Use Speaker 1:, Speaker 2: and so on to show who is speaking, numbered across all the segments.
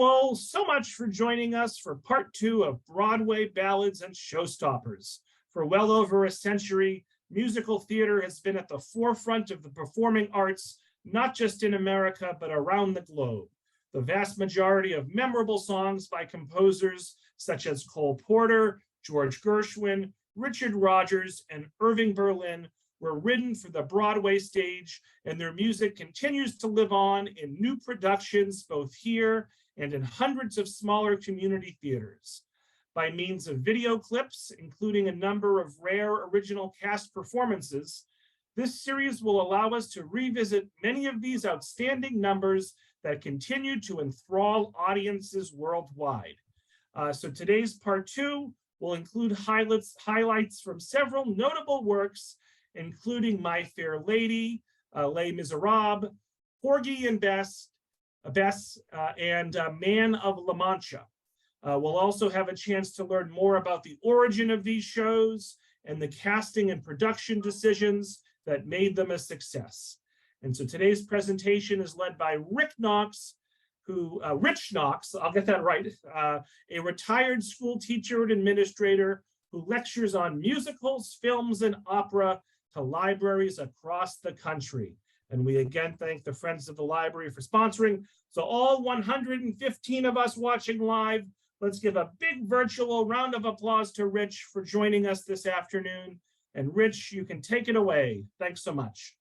Speaker 1: you all so much for joining us for part 2 of Broadway Ballads and Showstoppers. For well over a century, musical theater has been at the forefront of the performing arts, not just in America, but around the globe. The vast majority of memorable songs by composers such as Cole Porter, George Gershwin, Richard Rodgers, and Irving Berlin were written for the Broadway stage, and their music continues to live on in new productions both here and in hundreds of smaller community theaters. By means of video clips, including a number of rare original cast performances, this series will allow us to revisit many of these outstanding numbers that continue to enthrall audiences worldwide. So today's part 2 will include highlights from several notable works, including My Fair Lady, Les Miserables, Porgy and Bess, and Man of La Mancha. We'll also have a chance to learn more about the origin of these shows and the casting and production decisions that made them a success. And so today's presentation is led by Rich Knox, I'll get that right, a retired school teacher and administrator who lectures on musicals, films, and opera to libraries across the country. And we again thank the Friends of the Library for sponsoring. So all 115 of us watching live, let's give a big virtual round of applause to Rich for joining us this afternoon. And Rich, you can take it away. Thanks so much.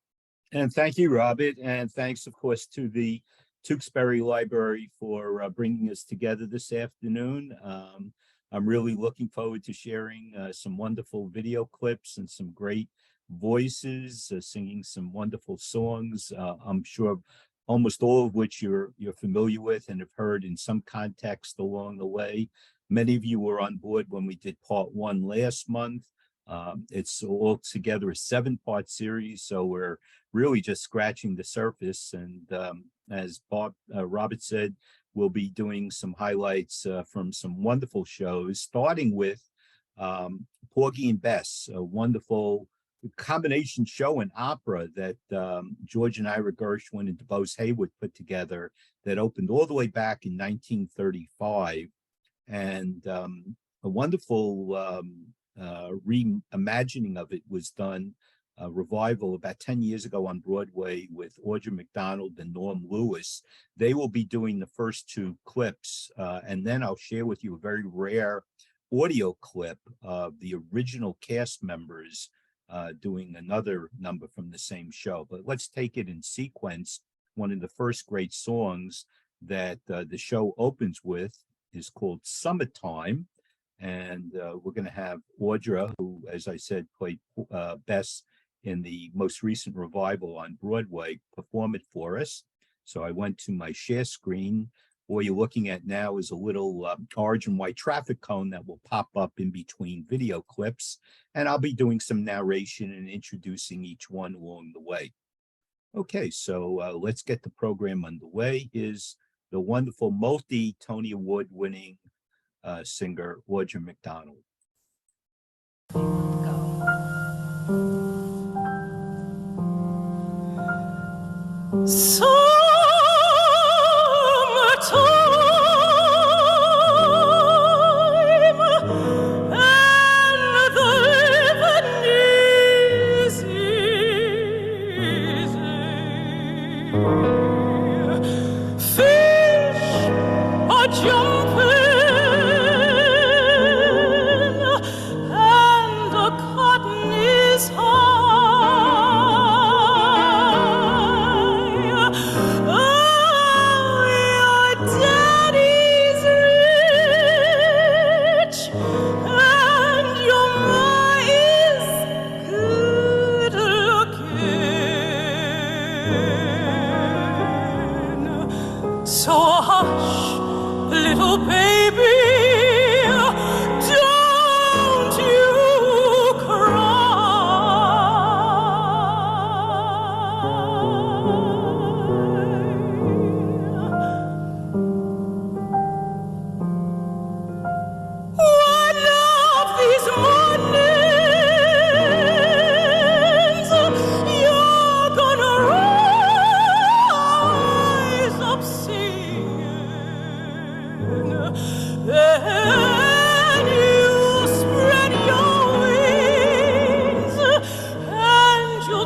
Speaker 2: And thank you, Robert. And thanks, of course, to the Tewksbury Library for bringing us together this afternoon. I'm really looking forward to sharing some wonderful video clips and some great voices, singing some wonderful songs. I'm sure almost all of which you're familiar with and have heard in some context along the way. Many of you were on board when we did part 1 last month. It's all together a 7-part series, so we're really just scratching the surface. And as Robert said, we'll be doing some highlights from some wonderful shows, starting with Porgy and Bess, a wonderful combination show and opera that George and Ira Gershwin and DuBose Haywood put together that opened all the way back in 1935. And a wonderful reimagining of it was done, a revival about 10 years ago on Broadway with Audra McDonald and Norm Lewis. They will be doing the first 2 clips, and then I'll share with you a very rare audio clip of the original cast members doing another number from the same show. But let's take it in sequence. One of the first great songs that the show opens with is called Summertime. And we're going to have Audra, who, as I said, played Bess in the most recent revival on Broadway, perform it for us. So I went to my share screen. What you're looking at now is a little orange and white traffic cone that will pop up in between video clips. And I'll be doing some narration and introducing each one along the way. Okay, so let's get the program underway. Is the wonderful multi-Tony Award winning singer Audra McDonald.
Speaker 3: High.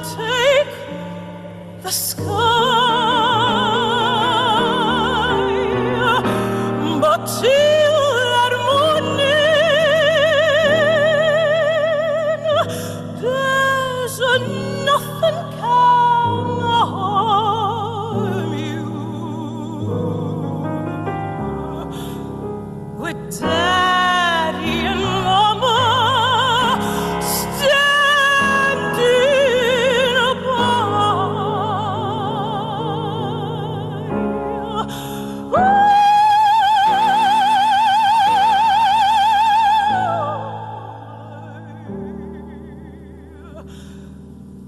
Speaker 3: take the sky, but till that morning, there's nothing can harm you. With Daddy and Mama standing by.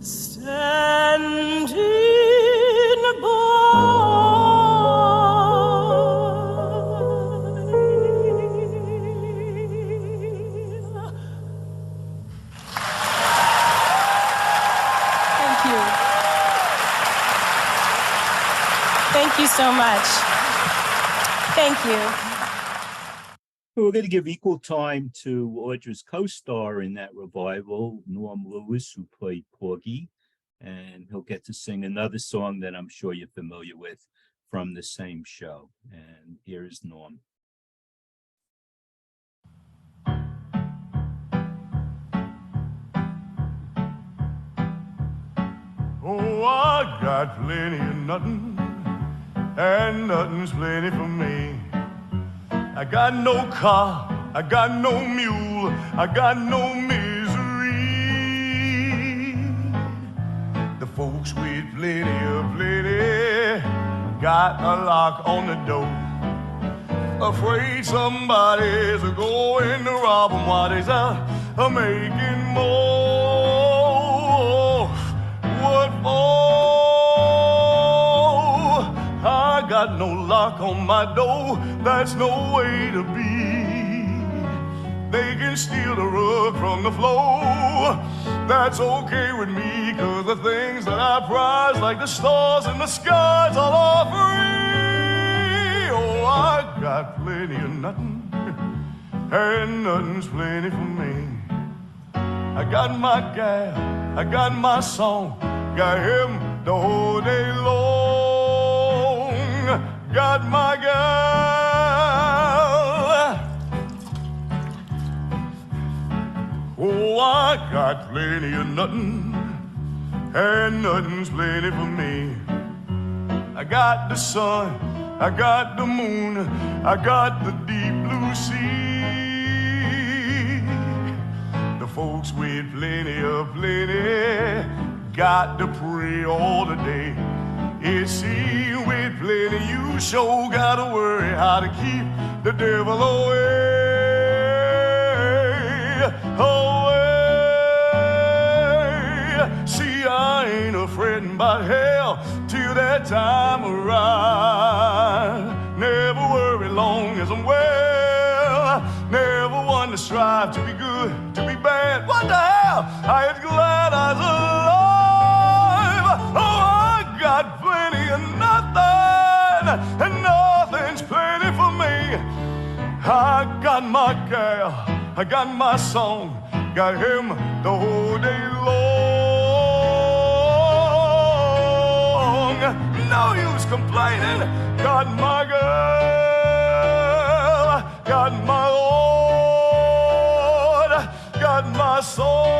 Speaker 3: Standing by. Thank you. Thank you so much. Thank you.
Speaker 2: We're going to give equal time to Audra's co-star in that revival, Norm Lewis, who played Porgy, and he'll get to sing another song that I'm sure you're familiar with from the same show. And here is Norm.
Speaker 4: Oh, I got plenty of nothing, and nothing's plenty for me. I got no car, I got no mule, I got no misery. The folks with plenty got a lock on the door. Afraid somebody's going to rob them while they's making more. What for? I got no lock on my door, that's no way to be. They can steal the rug from the floor, that's okay with me, 'cause the things that I prize, like the stars in the skies, are all free. Oh, I got plenty of nothing, and nothing's plenty for me. I got my gal, I got my song, got him the whole day long. Got my gal. Oh, I got plenty of nothing, and nothing's plenty for me. I got the sun, I got the moon, I got the deep blue sea. The folks with plenty got to pray all the day. It seems with plenty you sure gotta worry how to keep the devil away. See, I ain't afraid about hell till that time arrives. Never worry long as I'm well. Never one to strive to be good, to be bad. What the hell? I am glad I was alive. Oh, I got plenty of nothing, and nothing's plenty for me. I got my gal, I got my song, got him the whole day long. No use complaining. Got my girl, got my Lord, got my soul.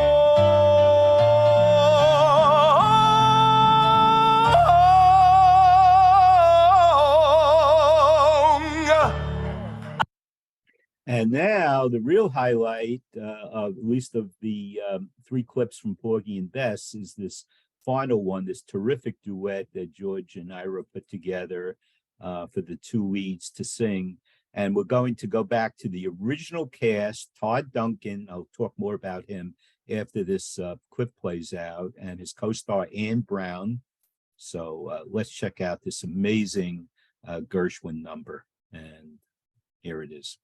Speaker 2: And now the real highlight, of at least of the three clips from Porgy and Bess, is this final one, this terrific duet that George and Ira put together for the two leads to sing. And we're going to go back to the original cast, Todd Duncan. I'll talk more about him after this clip plays out, and his co-star Ann Brown. So let's check out this amazing Gershwin number. And here it is.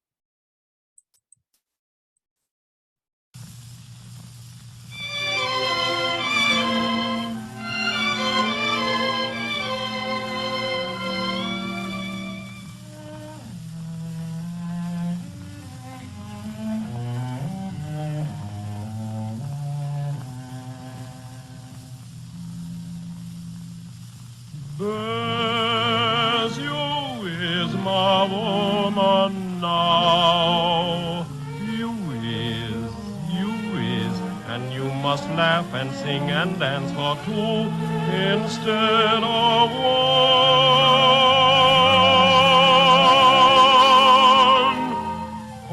Speaker 4: Bess, you is my woman now. You is, and you must laugh and sing and dance for two instead of one.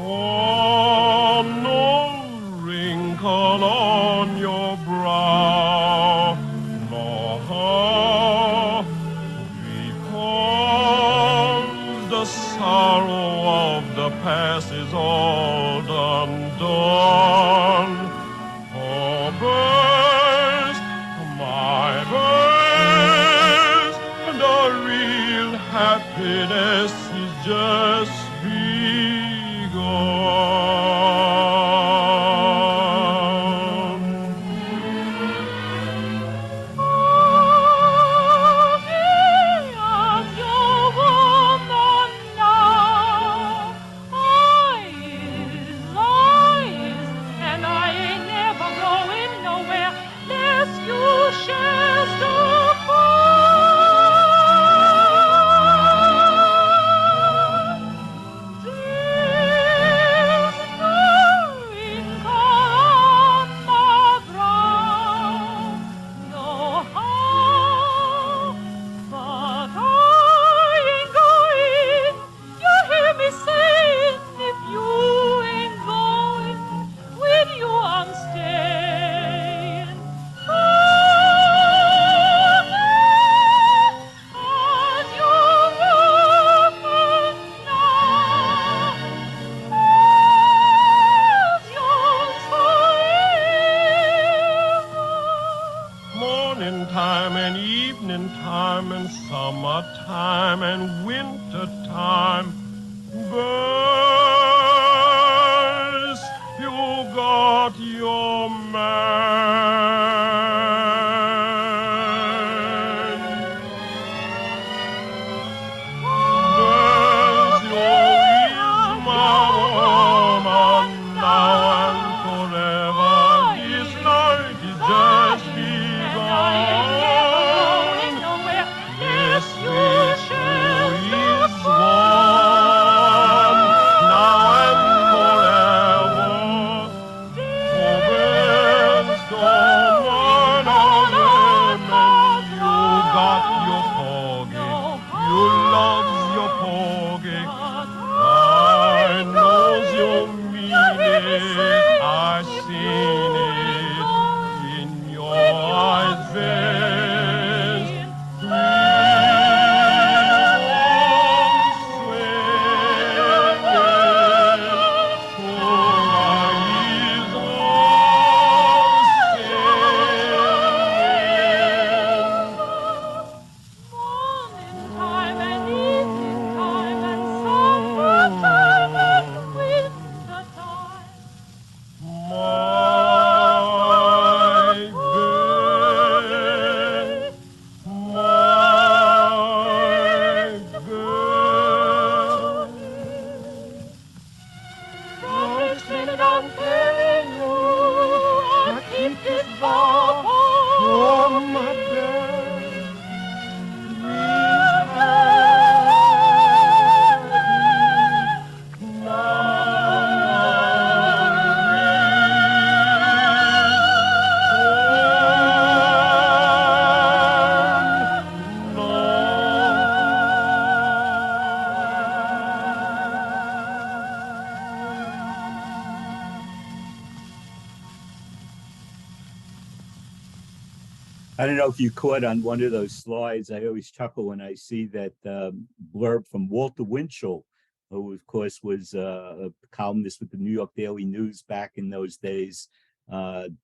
Speaker 4: Oh, no wrinkle on your brow, no, because the sorrow of the past is all done. Oh, Bess, my Bess, the real happiness is just time and evening time and summertime and winter time. Bess, you got your man. Bess, you is my woman now and forever. This night is just begun.
Speaker 2: I don't know if you caught on one of those slides. I always chuckle when I see that blurb from Walter Winchell, who of course was a columnist with the New York Daily News back in those days.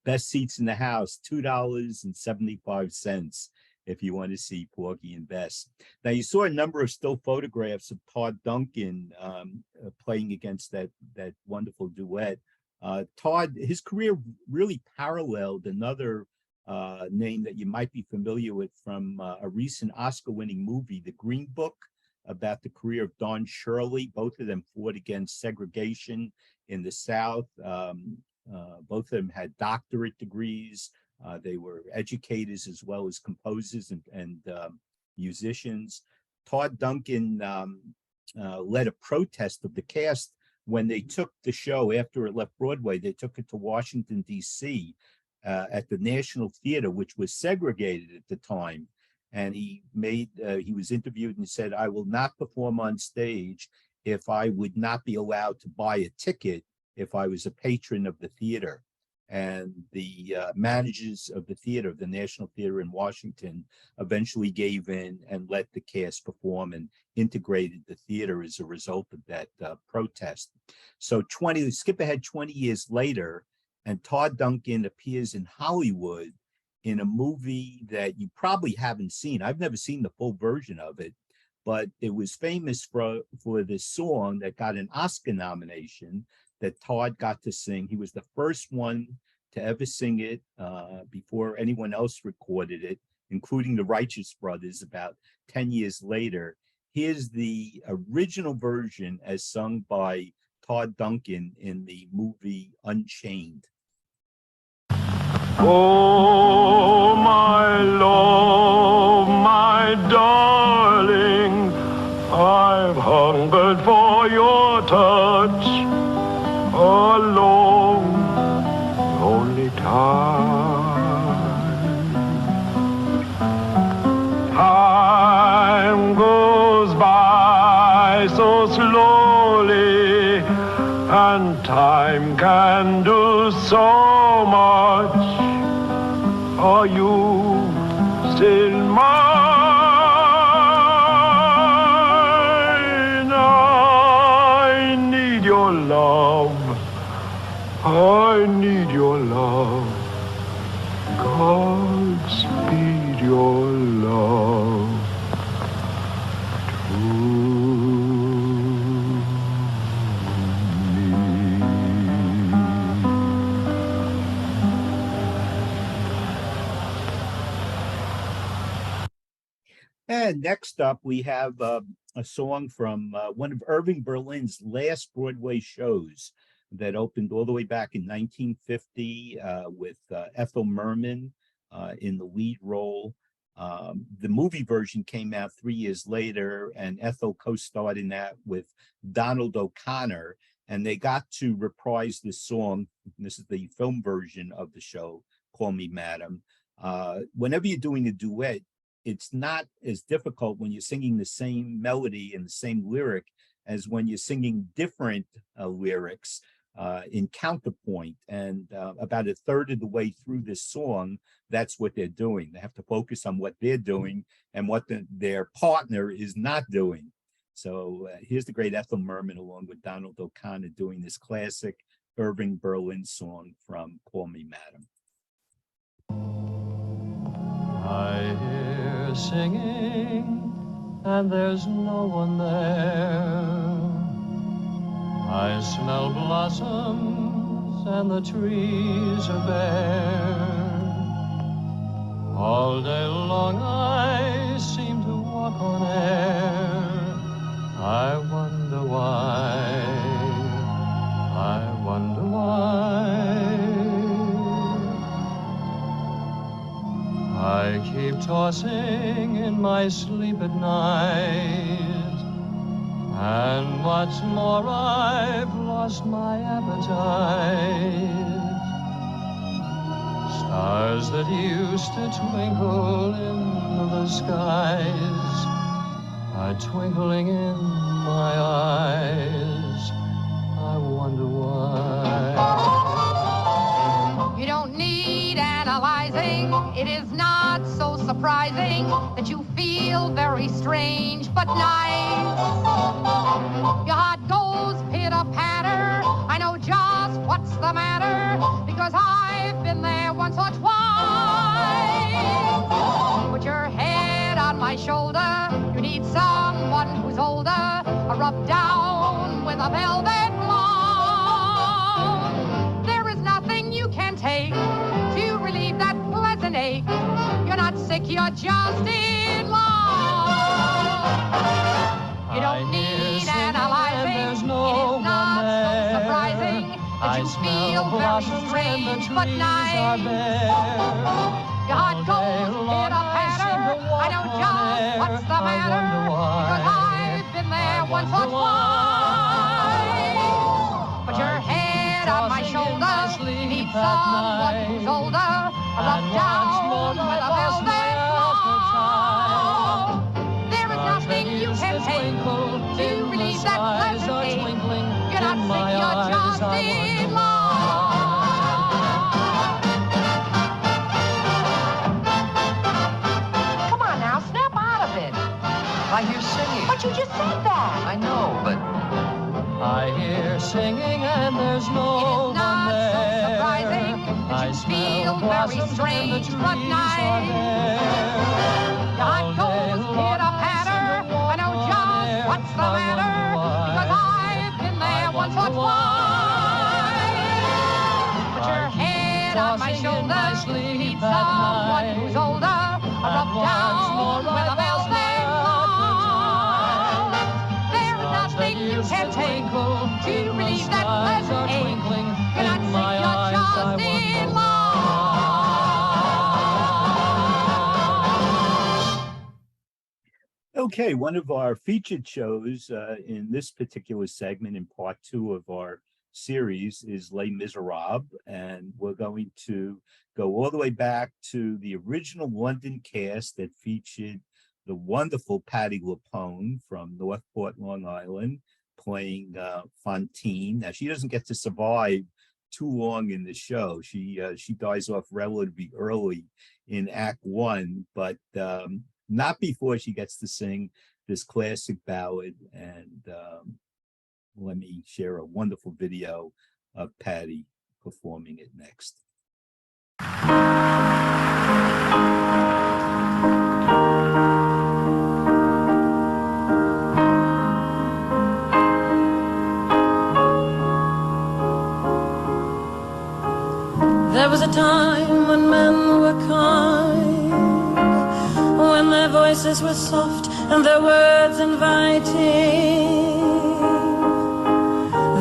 Speaker 2: Best seats in the house, $2.75 if you want to see Porgy and Bess. Now you saw a number of still photographs of Todd Duncan playing against that wonderful duet. Todd, his career really paralleled another name that you might be familiar with from a recent Oscar-winning movie, The Green Book, about the career of Don Shirley. Both of them fought against segregation in the South. Both of them had doctorate degrees. They were educators as well as composers and musicians. Todd Duncan led a protest of the cast when they took the show after it left Broadway. They took it to Washington, D.C. At the National Theater, which was segregated at the time. And he was interviewed and said, "I will not perform on stage if I would not be allowed to buy a ticket if I was a patron of the theater." And the managers of the theater, the National Theater in Washington, eventually gave in and let the cast perform and integrated the theater as a result of that protest. So skip ahead 20 years later, and Todd Duncan appears in Hollywood in a movie that you probably haven't seen. I've never seen the full version of it, but it was famous for this song that got an Oscar nomination that Todd got to sing. He was the first one to ever sing it before anyone else recorded it, including the Righteous Brothers about 10 years later. Here's the original version as sung by Todd Duncan in the movie Unchained.
Speaker 4: Oh, my love, my darling, I've hungered for your touch a long, lonely time. Time goes by so slowly, and time can do so much. Are you still mine? I need your love. I need your love. Godspeed your love to me.
Speaker 2: And next up, we have a song from one of Irving Berlin's last Broadway shows that opened all the way back in 1950 with Ethel Merman in the lead role. The movie version came out 3 years later, and Ethel co-starred in that with Donald O'Connor, and they got to reprise this song. This is the film version of the show, Call Me Madam. Whenever you're doing a duet, it's not as difficult when you're singing the same melody and the same lyric as when you're singing different lyrics in counterpoint. And about a third of the way through this song, that's what they're doing. They have to focus on what they're doing and what their partner is not doing. So here's the great Ethel Merman along with Donald O'Connor doing this classic Irving Berlin song from Call Me Madam.
Speaker 5: I hear singing and there's no one there. I smell blossoms and the trees are bare. All day long I seem to walk on air. I wonder why, I wonder why. I keep tossing in my sleep at night, and what's more, I've lost my appetite. Stars that used to twinkle in the skies are twinkling in my eyes. I wonder why.
Speaker 6: You don't need analyzing. It is not so surprising that you feel very strange but nice. Your heart goes pitter-patter. I know just what's the matter, because I've been there once or twice. Put your head on my shoulder. You need someone who's older, a rub down with a velvet glove. There is nothing you can take to relieve that pleasant ache. You're not sick, you're just in love. You don't need analyzing. It is not so surprising that you feel very strange but nice. Your heart goes pitter-patter. I know just what once or twice. Put your head on my shoulder, meet someone who's older, rub down with a velvet glove. There is nothing you can take to relieve that pleasant ache. You're not sick, you're just in love. Come on now, snap out of it.
Speaker 5: I hear singing.
Speaker 6: But you just said that.
Speaker 5: I know, but I hear singing and there's no
Speaker 6: It is
Speaker 5: one
Speaker 6: not so
Speaker 5: there.
Speaker 6: surprising
Speaker 5: I
Speaker 6: that you
Speaker 5: smell
Speaker 6: feel very
Speaker 5: blossoms and the
Speaker 6: strange,
Speaker 5: trees
Speaker 6: but
Speaker 5: are
Speaker 6: nice.
Speaker 5: there.
Speaker 6: Your heart goes pitter-patter. I know just what's the matter, because I've been there once or twice. Put your head on my shoulder, meet someone who's older, rub down with a velvet glove. There is nothing you can take to relieve that pleasant ache. You're not sick, you're just in love.
Speaker 2: Okay, one of our featured shows in this particular segment in part 2 of our series is Les Miserables, and we're going to go all the way back to the original London cast that featured the wonderful Patti LuPone from Northport, Long Island, playing Fantine. Now, she doesn't get to survive too long in the show. She dies off relatively early in Act 1, but not before she gets to sing this classic ballad. And let me share a wonderful video of Patti performing it next.
Speaker 3: There was a time when men were kind, when their voices were soft and their words inviting.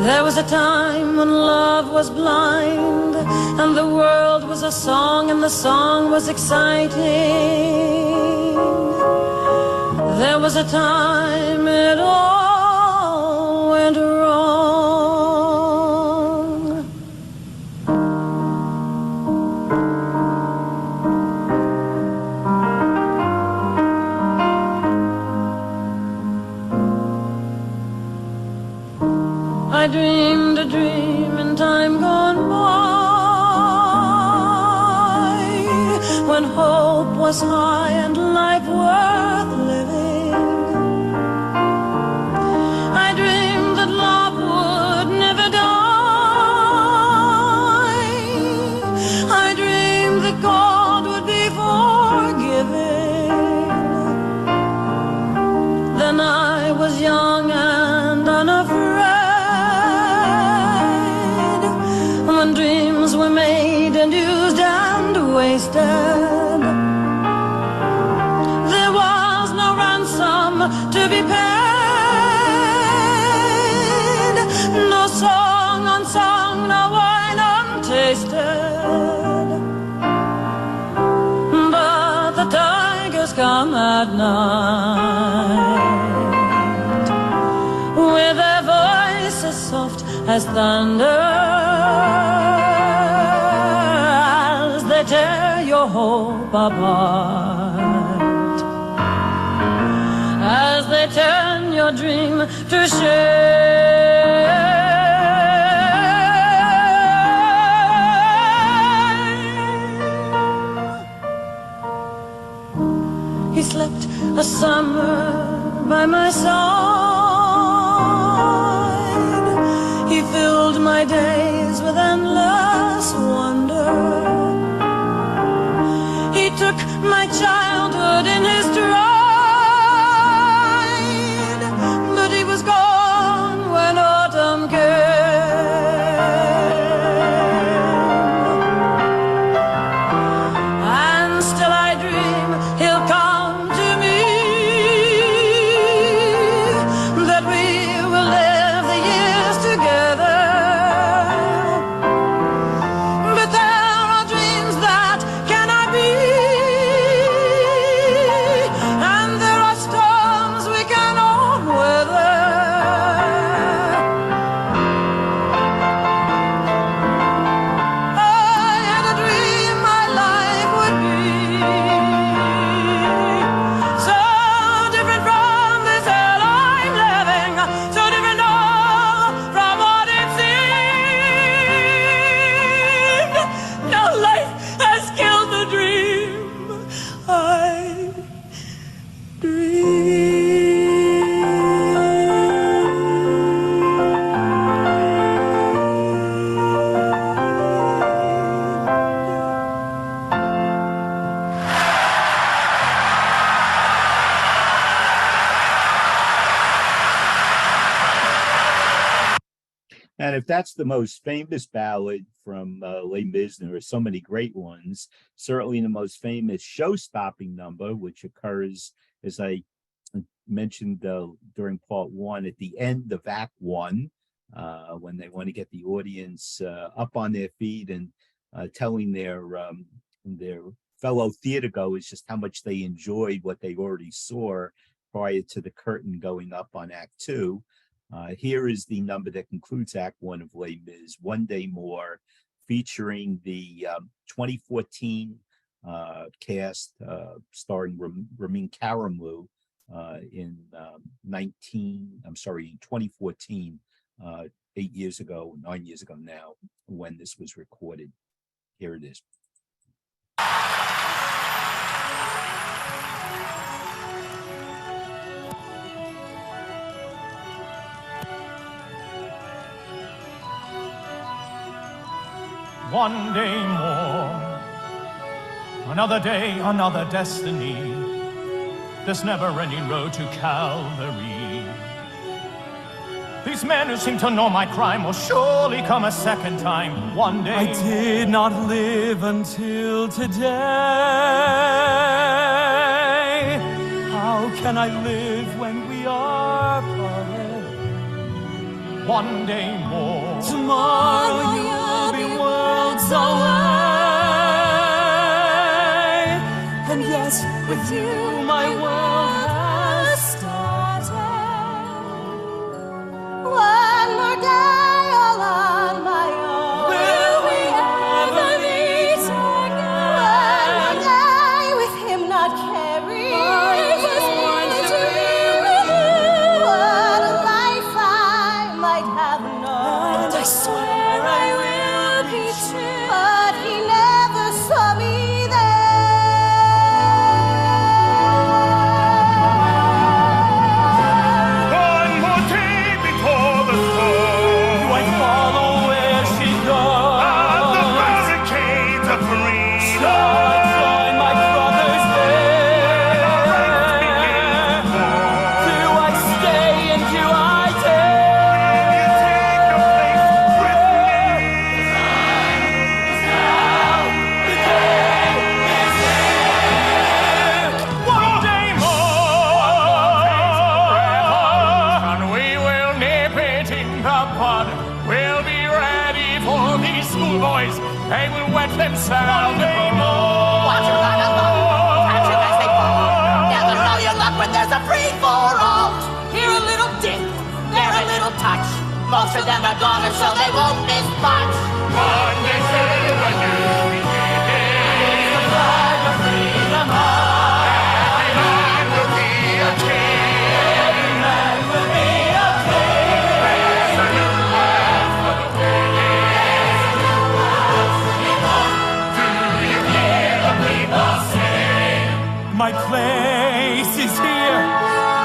Speaker 3: There was a time when love was blind and the world was a song and the song was exciting. There was a time it all went wrong. I dreamed a dream in time gone by, when hope was high and life worth living. I dreamed that love would never die. I dreamed that God would be forgiving. Then I was young and unafraid. When dreams were made and used and wasted, there was no ransom to be paid, no song unsung, no wine untasted. But the tigers come at night, with their voices soft as thunder, as they tear your hope apart, as they turn your dream to shame. He slept a summer by my side. He filled my days with endless wonder. He took my childhood in his stride, but he was gone when autumn came. And still I dream he'll come to me, that we will live the years together. But there are dreams that cannot be,
Speaker 2: And if that's the most famous ballad from Les Mis, there are so many great ones. Certainly the most famous show-stopping number, which occurs, as I mentioned during part one, at the end of Act One, when they want to get the audience up on their feet and telling their fellow theatergoers just how much they enjoyed what they already saw prior to the curtain going up on Act Two. Here is the number that concludes Act One of Les Mis, One Day More, featuring the 2014 cast starring Ramin Karimloo in 2014, 8 years ago, 9 years ago now, when this was recorded. Here it is.
Speaker 7: One day more, another day, another destiny, this never-ending road to Calvary. These men who seem to know my crime will surely come a second time one day.
Speaker 8: I did not live until today. How can I live when we are parted?
Speaker 7: One day more.
Speaker 8: Tomorrow you'll be worlds away. And yes, with you my world has started. One more day all on my own. Will we ever meet again? One more day with him not caring. I was born to be with you. What a life I might have known. And I swear I will be true. But he never saw me
Speaker 4: One more day before the storm.
Speaker 8: Do I follow where she goes?
Speaker 4: The barricades of freedom.
Speaker 8: I join my brothers there. Do I stay and do I dare?
Speaker 4: You take your place with me.
Speaker 7: One day more, and we will nip it in the bud. We'll be ready for these schoolboys. They will wet themselves. One day more.
Speaker 9: Watch them run along, catch them as they fall. Never know your luck when there's a free-for-all. Here a little dip, there a little touch. Most of them are gone, so they won't miss much.
Speaker 4: One day sail a new beginning.
Speaker 8: The flag of freedom high.
Speaker 4: Every man will be a king.
Speaker 8: Every man will be a king.
Speaker 4: There's a new land for the wicked. Do you hear the people sing?
Speaker 8: My place is here.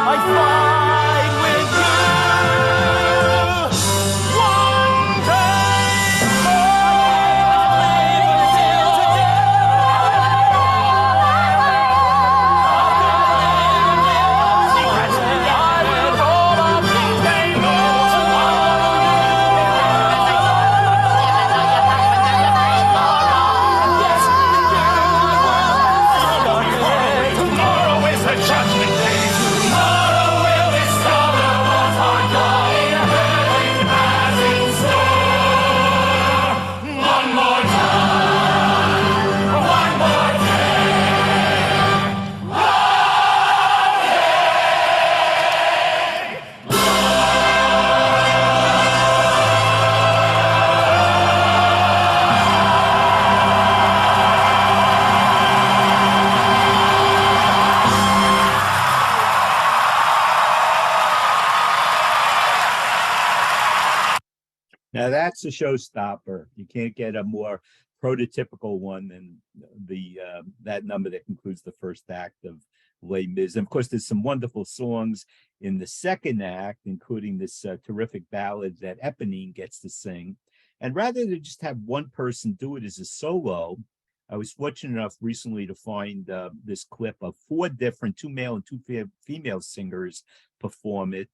Speaker 8: I fight with you. One day more. Until today. I will hold on one day
Speaker 4: Tomorrow is a judgment day. Tomorrow will discover what our God has in store. One more time, one more
Speaker 2: Now that's a showstopper. You can't get a more prototypical one than that number that concludes the first act of Les Mis. And of course, there's some wonderful songs in the second act, including this terrific ballad that Eponine gets to sing. And rather than just have one person do it as a solo, I was fortunate enough recently to find this clip of 4 different, 2 male and 2 female singers perform it,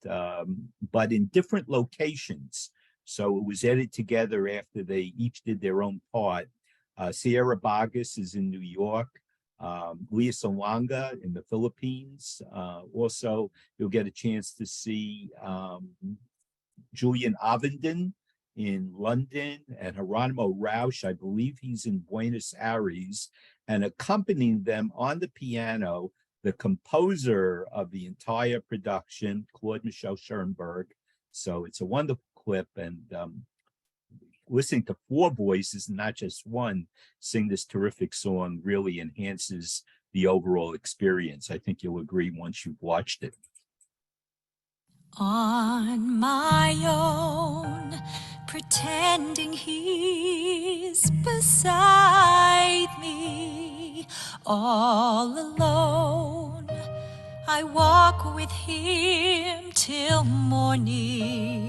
Speaker 2: but in different locations. So it was edited together after they each did their own part. Sierra Vargas is in New York. Leah Salonga in the Philippines. Also, you'll get a chance to see Julian Avendin in London and Geronimo Rausch, I believe he's in Buenos Aires, and accompanying them on the piano, the composer of the entire production, Claude Michel Schoenberg. So it's a wonderful clip, and listening to four voices, not just one, sing this terrific song really enhances the overall experience. I think you'll agree once you've watched it.
Speaker 8: On my own, pretending he's beside me, all alone, I walk with him till morning.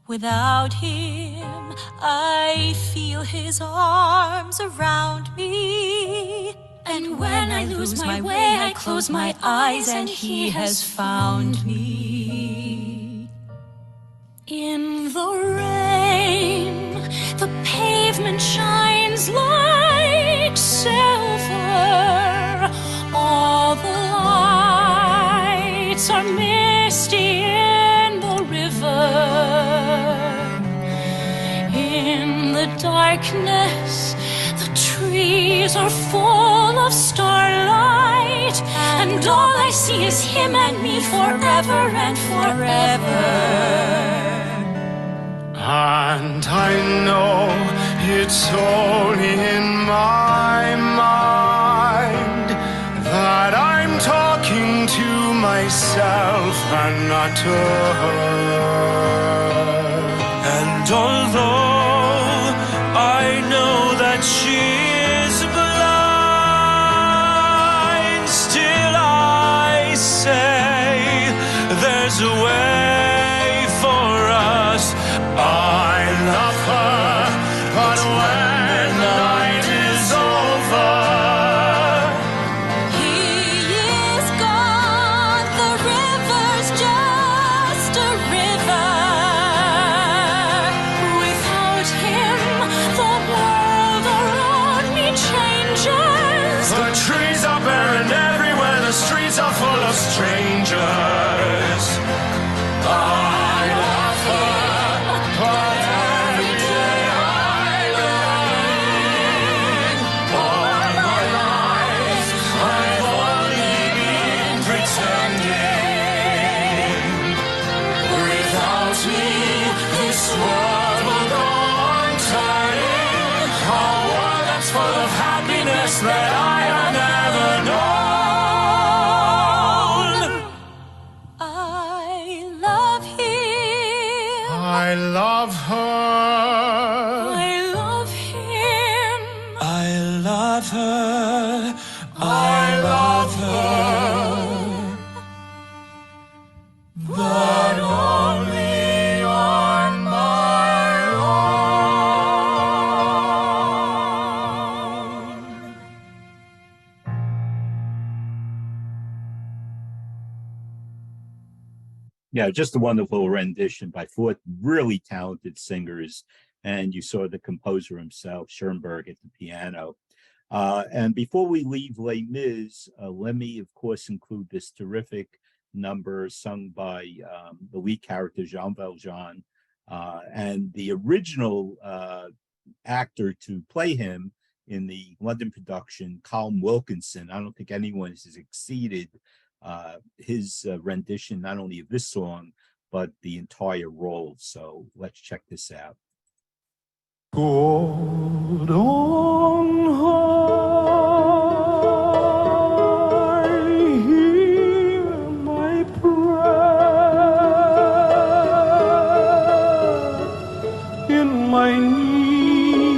Speaker 8: Without him, I feel his arms around me. And when I lose my way, I close my eyes and he has found me. In the rain, the pavement shines like silver. All the lights are misty in the river. In the darkness, the trees are full of starlight, and all I see is him and me forever and forever.
Speaker 4: And I know it's only in my mind that I'm talking to myself and not to her. And although I know that she is blind, still I say there's a way for us. I love her, but when the night is over,
Speaker 8: He is gone, the river's just a river. Without him, the world around me changes.
Speaker 4: the trees are barren everywhere, the streets are full of strangers. I love her, but every day I learn. All my life I've only been pretending. Without me, this world will go on turning. A world that's full of happiness that I have never known.
Speaker 8: I love him.
Speaker 4: I love her.
Speaker 8: I love him.
Speaker 4: I love her. I love her. But only on my own.
Speaker 2: Yeah, just a wonderful rendition by four really talented singers. And you saw the composer himself, Schoenberg, at the piano. And before we leave Les Mis, let me, of course, include this terrific number sung by the lead character, Jean Valjean, and the original actor to play him in the London production, Colm Wilkinson. I don't think anyone has exceeded his rendition, not only of this song, but the entire role. So let's check this out.
Speaker 4: Gold on high, hear my prayer. In my need,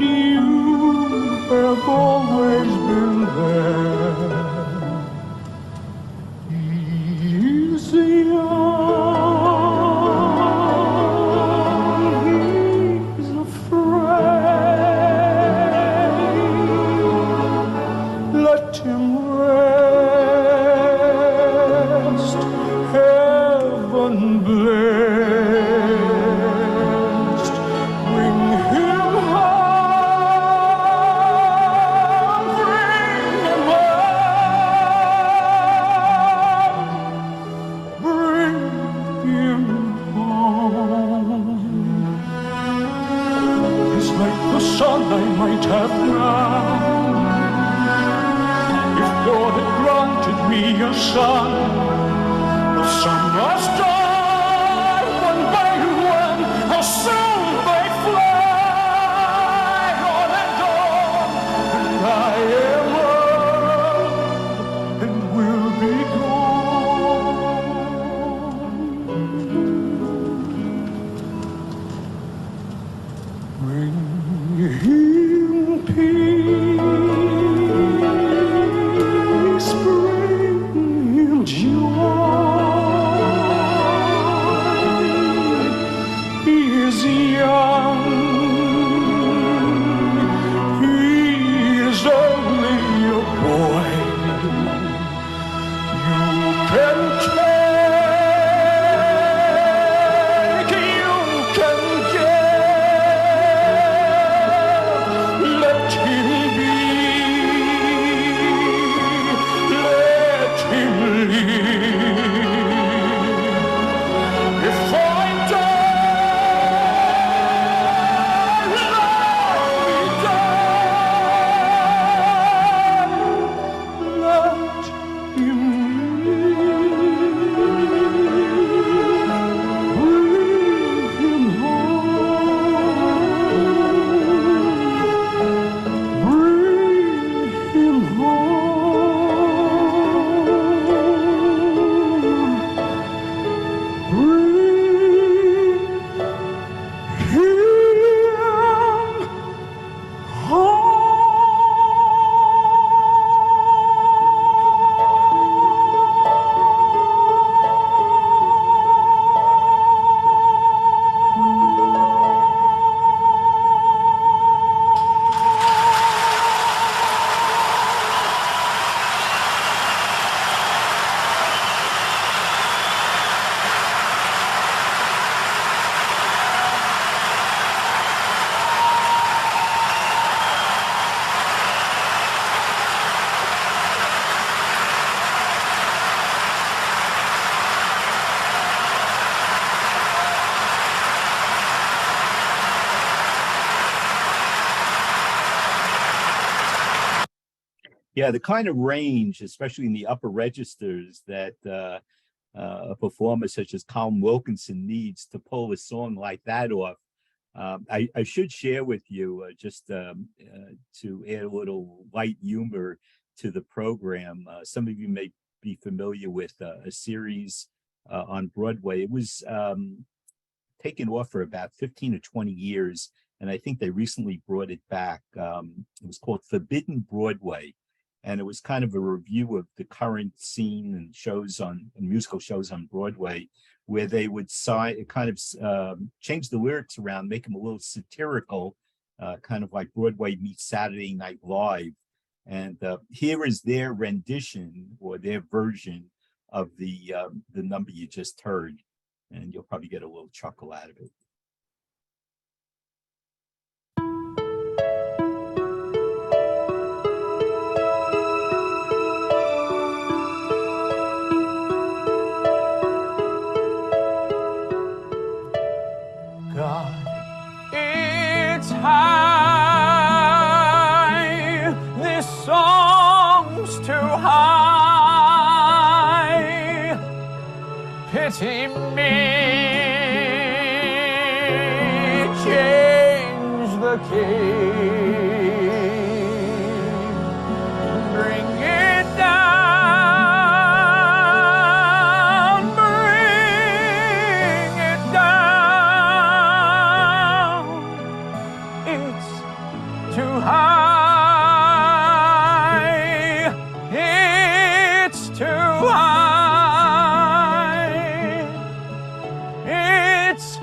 Speaker 4: you have always been there. He's young, he's afraid. Let him rest
Speaker 7: have found. If God had granted me a son, the son must die one by one. How soon they fly on and on, and I am old and will be gone. Bring him peace, bring him joy. He is young, he is only a boy. You can take, you can give. Let him be, let him live. If I die, let me die. Let him live. Bring him home. Bring him home. Bring him
Speaker 2: Yeah, the kind of range, especially in the upper registers, that a performer such as Colin Wilkinson needs to pull a song like that off. I should share with you, just to add a little light humor to the program. Some of you may be familiar with a series on Broadway. It was taken off for about 15 or 20 years, and I think they recently brought it back. It was called Forbidden Broadway. And it was kind of a review of the current scene and musical shows on Broadway, where they would change the lyrics around, make them a little satirical, kind of like Broadway meets Saturday Night Live. And here is their rendition or their version of the number you just heard, and you'll probably get a little chuckle out of it.
Speaker 7: God, it's high, this song's too high. Pity me, change the key, bring it down, bring it down. It's too high, it's too high, it's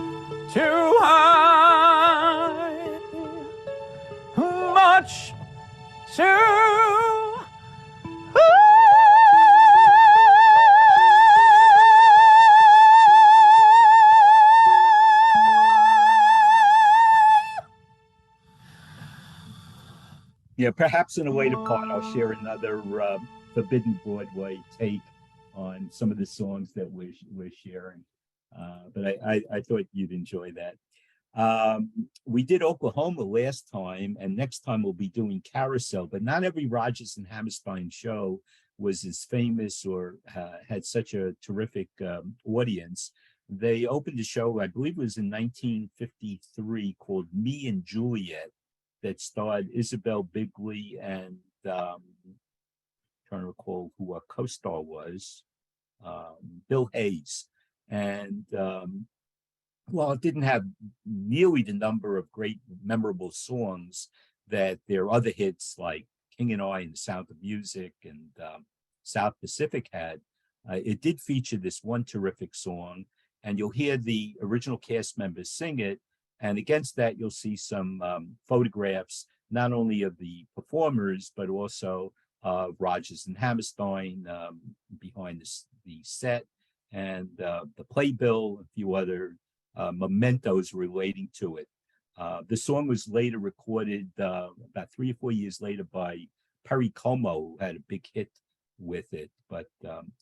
Speaker 7: too high, much too
Speaker 2: Yeah, perhaps in a later part, I'll share another Forbidden Broadway take on some of the songs that we're sharing. But I thought you'd enjoy that. We did Oklahoma last time, and next time we'll be doing Carousel, but not every Rodgers and Hammerstein show was as famous or had such a terrific audience. They opened a show, I believe it was in 1953, called Me and Juliet, that starred Isabel Bigley and trying to recall who our co-star was, Bill Hayes. And while it didn't have nearly the number of great memorable songs that their other hits like King and I and The Sound of Music and South Pacific had, it did feature this one terrific song, and you'll hear the original cast members sing it. And against that, you'll see some photographs, not only of the performers, but also Rodgers and Hammerstein behind the set, and the playbill, a few other mementos relating to it. The song was later recorded about 3 or 4 years later by Perry Como, who had a big hit with it. But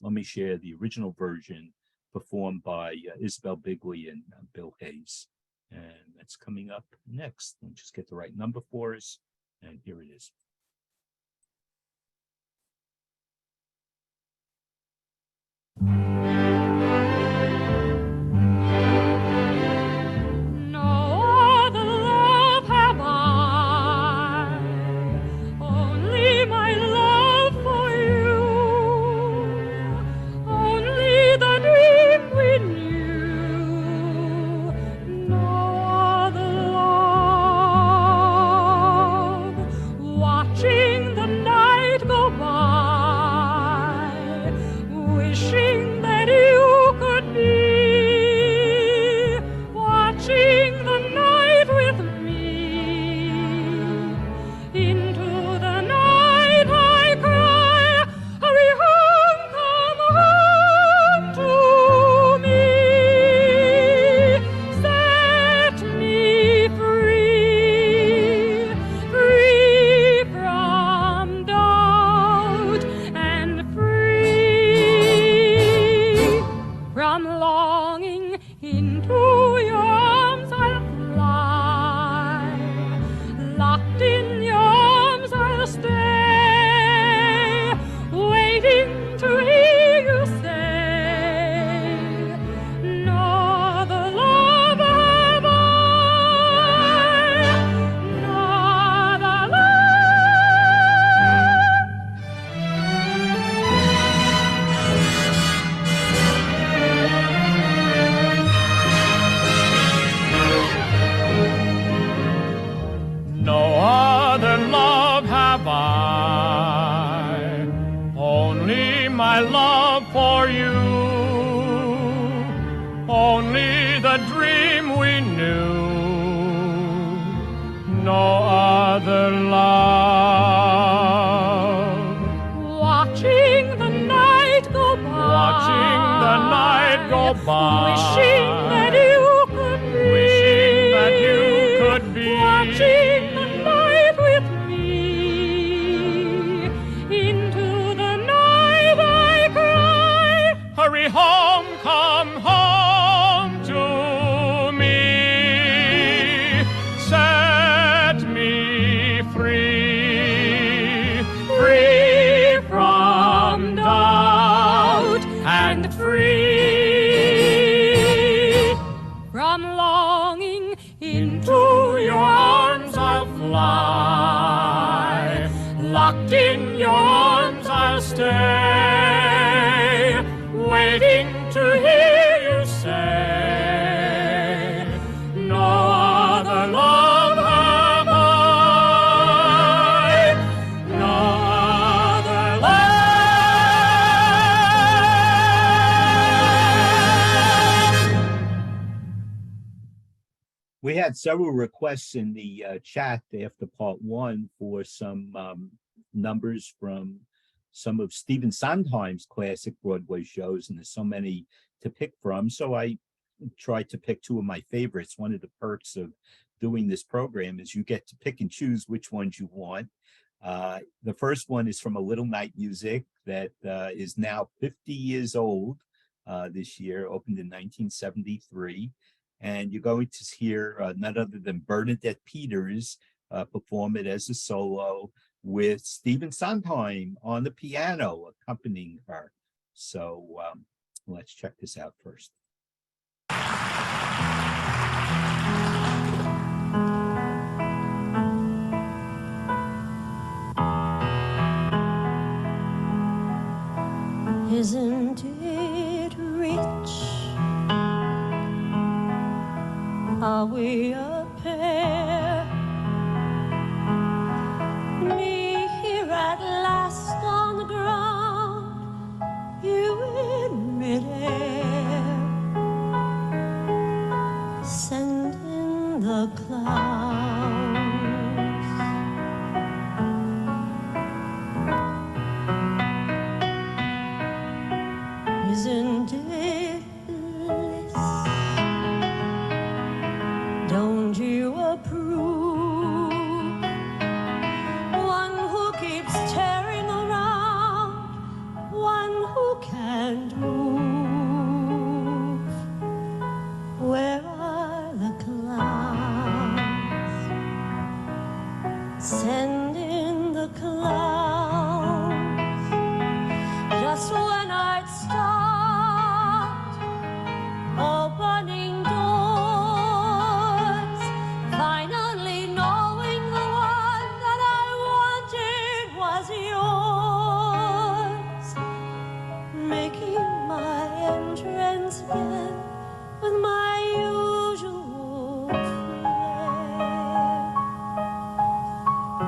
Speaker 2: let me share the original version performed by Isabel Bigley and Bill Hayes. And that's coming up next. Let me just get the right number for us. And here it is. We had several requests in the chat after part one for some numbers from some of Stephen Sondheim's classic Broadway shows, and there's so many to pick from. So I tried to pick two of my favorites. One of the perks of doing this program is you get to pick and choose which ones you want. The first one is from A Little Night Music that is now 50 years old this year, opened in 1973. And you're going to hear none other than Bernadette Peters perform it as a solo with Stephen Sondheim on the piano accompanying her. So let's check this out first.
Speaker 3: Isn't it rich? Are we a pair? Me here at last on the ground, you in midair, send in the clouds. Isn't it bliss? Don't you approve? One who keeps tearing around, one who can't move. Where are the clouds? Send in the clouds. Just when I'd start opening doors, finally knowing the one that I wanted was yours, making my entrance again with my usual flair,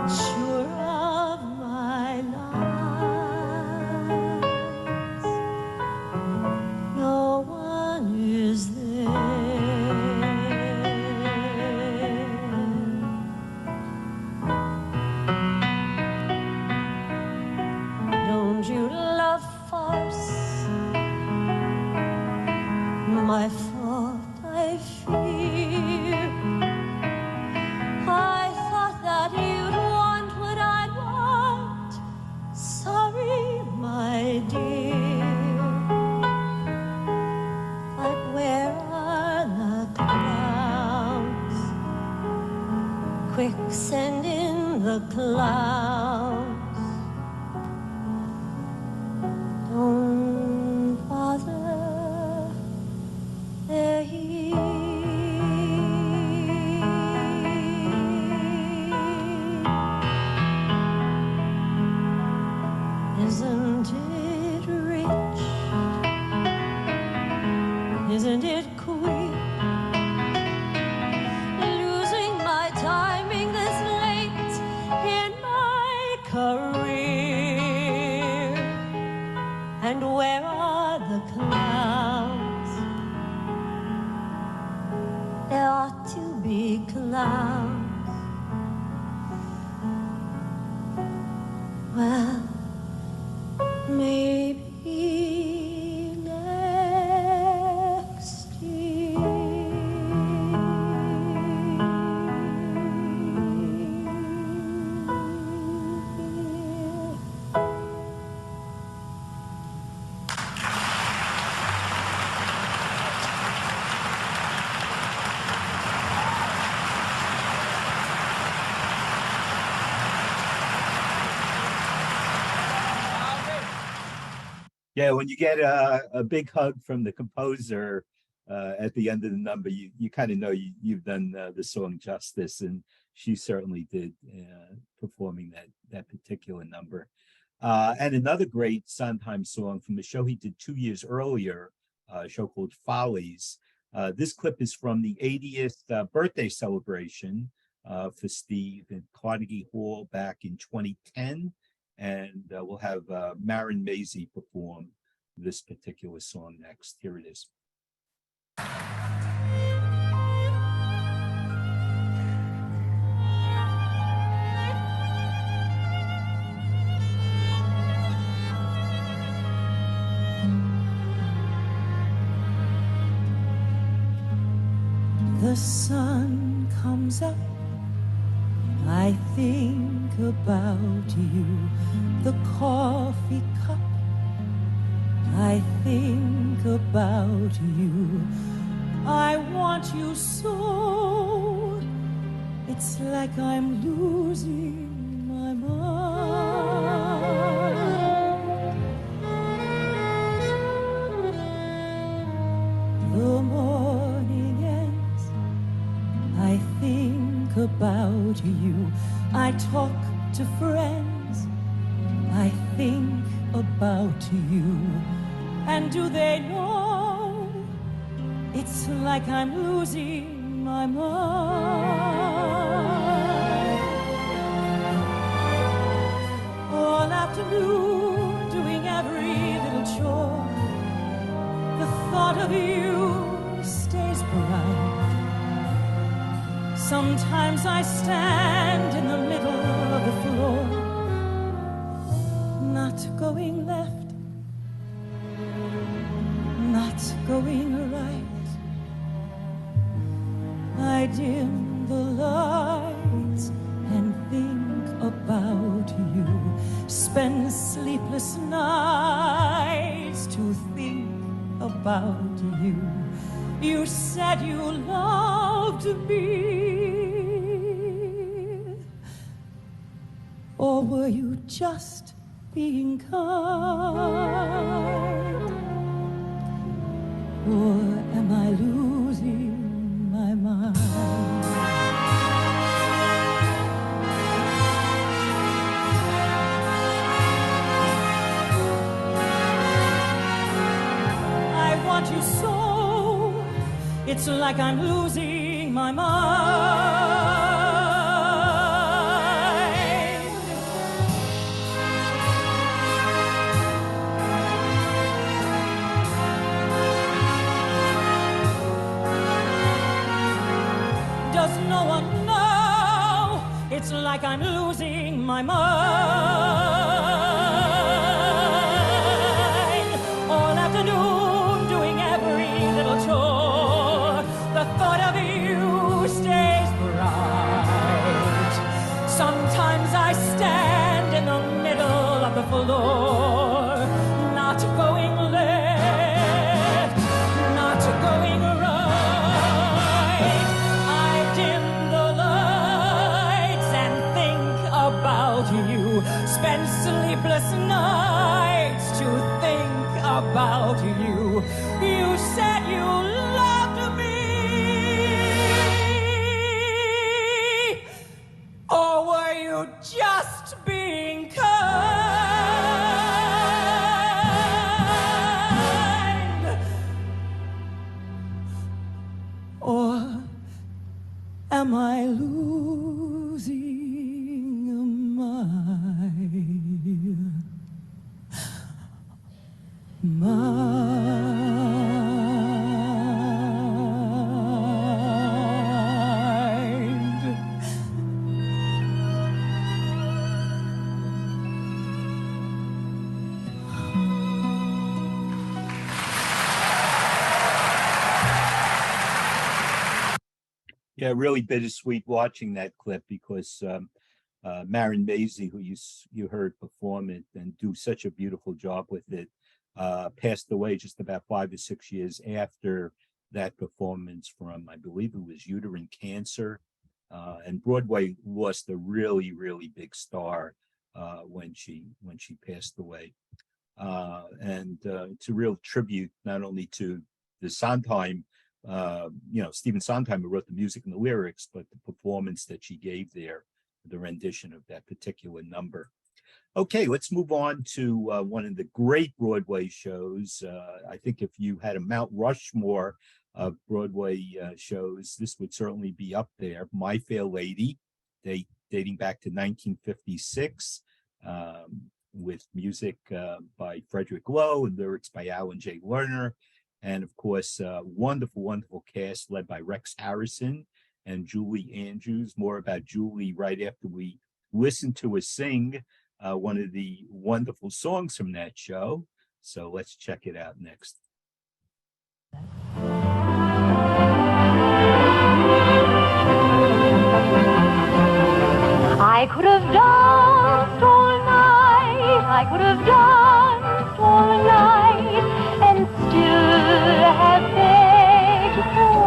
Speaker 3: sure of my lies, no one is there. Don't you love farce? My fault, I fear. I thought that you'd want what I'd want. Sorry, my dear. But where are the clouds? Quick, send in the clouds. Don't bother, they're here. Isn't it rich? Isn't it queer? Losing my timing this late in my career. And where are the clouds? There ought to be clouds. Well, maybe next year.
Speaker 2: Yeah, when you get a big hug from the composer at the end of the number, you kind of know you've done the song justice, and she certainly did, performing that particular number. And another great Sondheim song from the show he did 2 years earlier, a show called Follies. This clip is from the 80th birthday celebration for Steve in Carnegie Hall back in 2010. And we'll have Maren Maisie perform this particular song next. Here it is.
Speaker 8: The sun comes up, I think about you. The coffee cup, I think about you. I want you so. It's like I'm losing my mind. The morning ends, I think about you. I talk to friends, I think about you. And do they know it's like I'm losing my mind? All afternoon doing every little chore, the thought of you stays bright. Sometimes I stand in the middle of the floor, not going left, not going right. I dim the lights and think about you, spend sleepless nights to think about you. You said you loved me, or were you just being kind? Or am I losing my mind? I want you so, it's like I'm losing my mind. Does no one know it's like I'm losing my mind? All afternoon doing every little chore, the thought of you stays bright. Sometimes I stand in the middle of the floor, not going left, not going right. You spend sleepless nights to think about you. You said you loved me, or were you just being kind? Or am I losing
Speaker 2: Yeah, really bittersweet watching that clip because Maren Maisie, who you heard perform it and do such a beautiful job with it, passed away just about 5 or 6 years after that performance from, I believe it was uterine cancer. And Broadway lost a really, really big star when she passed away. And it's a real tribute not only to the Sondheim, Stephen Sondheim, who wrote the music and the lyrics, but the performance that she gave there, the rendition of that particular number. Okay, let's move on to one of the great Broadway shows. I think if you had a Mount Rushmore of Broadway shows, this would certainly be up there. My Fair Lady, dating back to 1956, with music by Frederick Lowe and lyrics by Alan J. Lerner. And of course, wonderful, wonderful cast led by Rex Harrison and Julie Andrews. More about Julie right after we listen to her sing one of the wonderful songs from that show. So let's check it out next.
Speaker 10: I could have danced all night, I could have danced all night, and still have begged for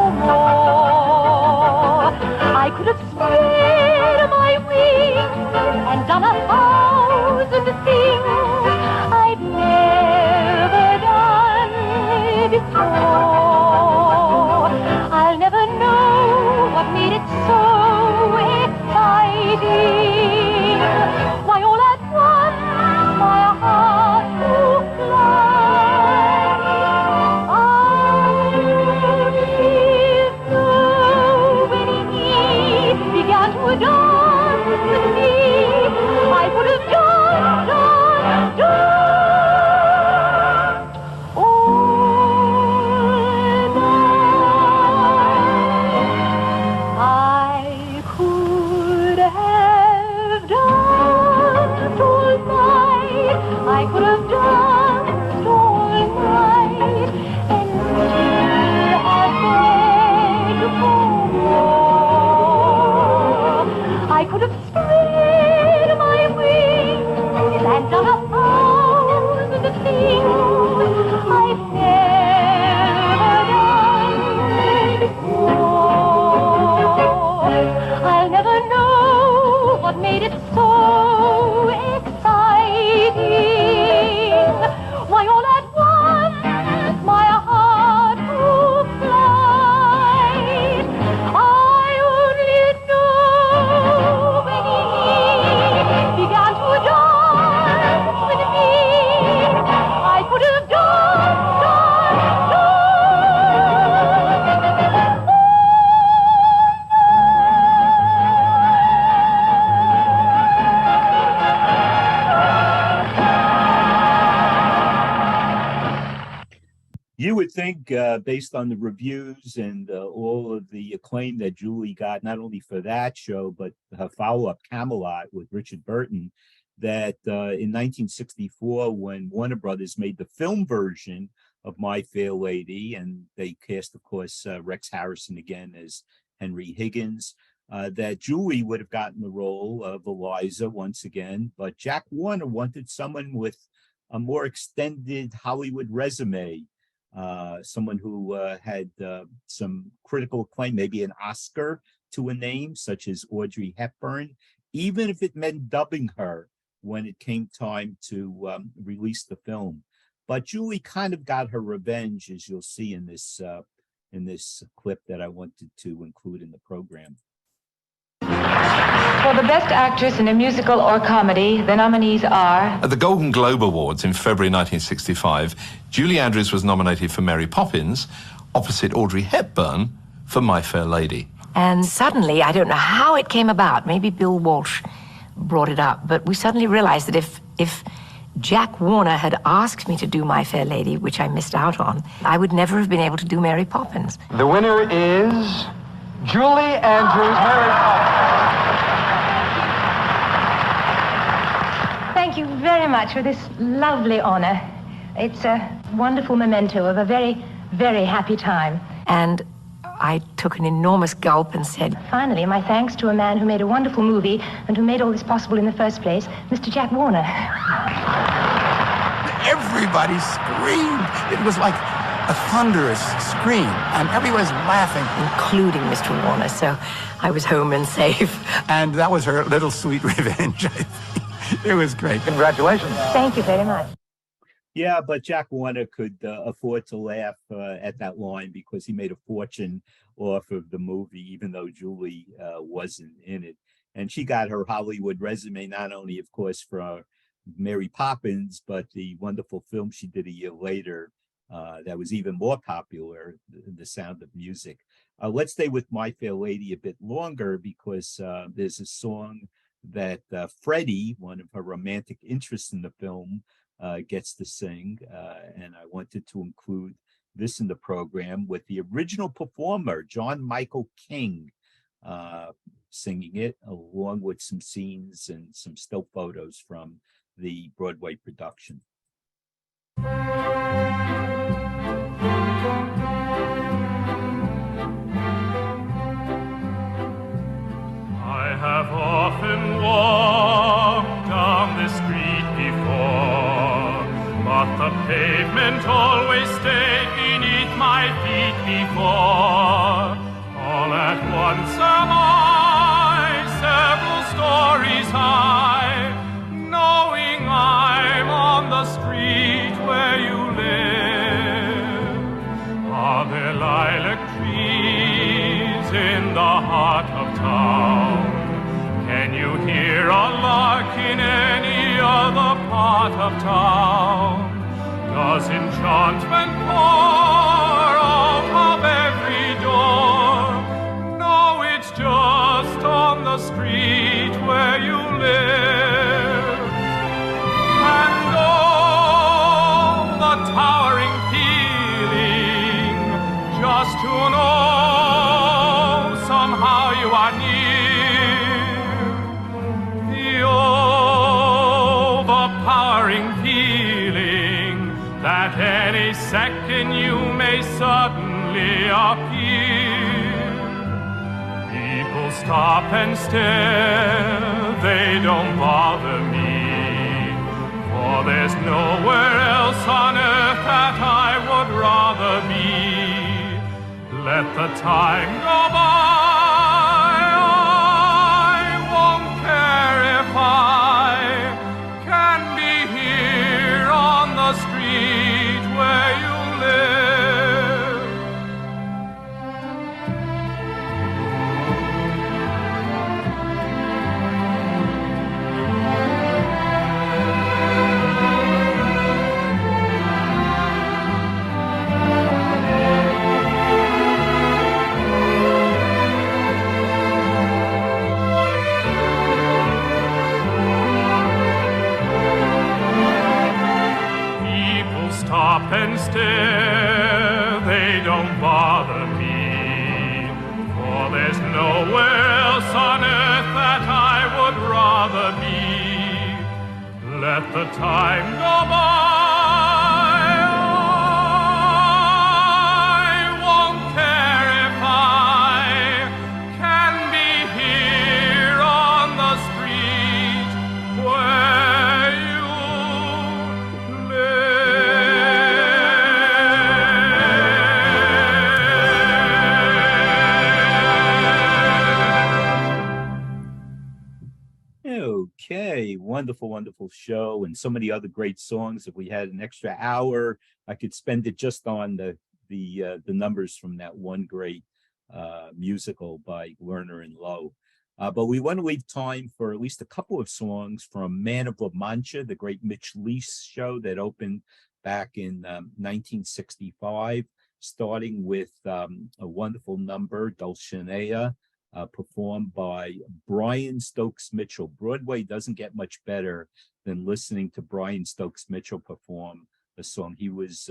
Speaker 2: would think, based on the reviews and all of the acclaim that Julie got, not only for that show, but her follow-up Camelot with Richard Burton, that in 1964, when Warner Brothers made the film version of My Fair Lady, and they cast, of course, Rex Harrison again as Henry Higgins, that Julie would have gotten the role of Eliza once again, but Jack Warner wanted someone with a more extended Hollywood resume, someone who had some critical acclaim, maybe an Oscar to a name, such as Audrey Hepburn, even if it meant dubbing her when it came time to release the film. But Julie kind of got her revenge, as you'll see in this clip that I wanted to include in the program.
Speaker 11: For the Best Actress in a Musical or Comedy, the nominees are...
Speaker 12: At the Golden Globe Awards in February 1965, Julie Andrews was nominated for Mary Poppins, opposite Audrey Hepburn for My Fair Lady.
Speaker 11: And suddenly, I don't know how it came about, maybe Bill Walsh brought it up, but we suddenly realized that if Jack Warner had asked me to do My Fair Lady, which I missed out on, I would never have been able to do Mary Poppins.
Speaker 13: The winner is Julie Andrews, Mary Poppins.
Speaker 11: Thank you very much for this lovely honor. It's a wonderful memento of a very, very happy time. And I took an enormous gulp and said, finally, my thanks to a man who made a wonderful movie and who made all this possible in the first place, Mr. Jack Warner.
Speaker 14: Everybody screamed. It was like a thunderous scream, and everyone was laughing.
Speaker 11: Including Mr. Warner, so I was home and safe.
Speaker 14: And that was her little sweet revenge, I think. It was great. Congratulations.
Speaker 11: Thank you very much.
Speaker 2: Yeah, but Jack Warner could afford to laugh at that line because he made a fortune off of the movie, even though Julie wasn't in it. And she got her Hollywood resume, not only, of course, for Mary Poppins, but the wonderful film she did a year later that was even more popular, The Sound of Music. Let's stay with My Fair Lady a bit longer because there's a song that Freddie, one of her romantic interests in the film, gets to sing, and I wanted to include this in the program with the original performer, John Michael King, singing it, along with some scenes and some still photos from the Broadway production.
Speaker 7: I have often walked down this street before, but the pavement always stayed beneath my feet before. All at once am I several stories high, knowing I'm on the street where you live. Are there lilac trees in the heart of town? Can you hear a lark in any other part of town? Does enchantment pour out of every door? No, it's just on the street where you live. And oh, the towering feeling, just to know somehow you are near. The overpowering feeling that any second you may suddenly appear. People stop and stare, they don't bother me, for there's nowhere else on earth that I would rather be. Let the time go by, I won't care if I can be here on the street where you live. Stop and stare, let the time go by. I won't care if I can be here on the street where you
Speaker 2: Okay, wonderful, wonderful show, and so many other great songs. If we had an extra hour, I could spend it just on the numbers from that one great musical by Lerner and Lowe. But we want to leave time for at least a couple of songs from Man of La Mancha, the great Mitch Leese show that opened back in 1965, starting with a wonderful number, Dulcinea, performed by Brian Stokes Mitchell. Broadway doesn't get much better than listening to Brian Stokes Mitchell perform a song. He was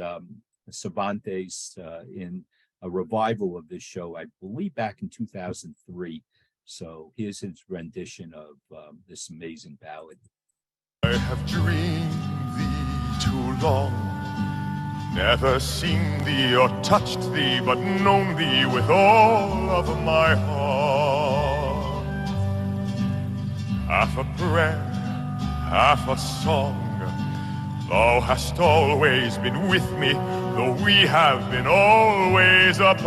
Speaker 2: Cervantes in a revival of this show, I believe back in 2003. So here's his rendition of this amazing ballad.
Speaker 4: I have dreamed thee too long, never seen thee or touched thee, but known thee with all of my heart. Half a prayer, half a song, thou hast always been with me, though we have been always apart.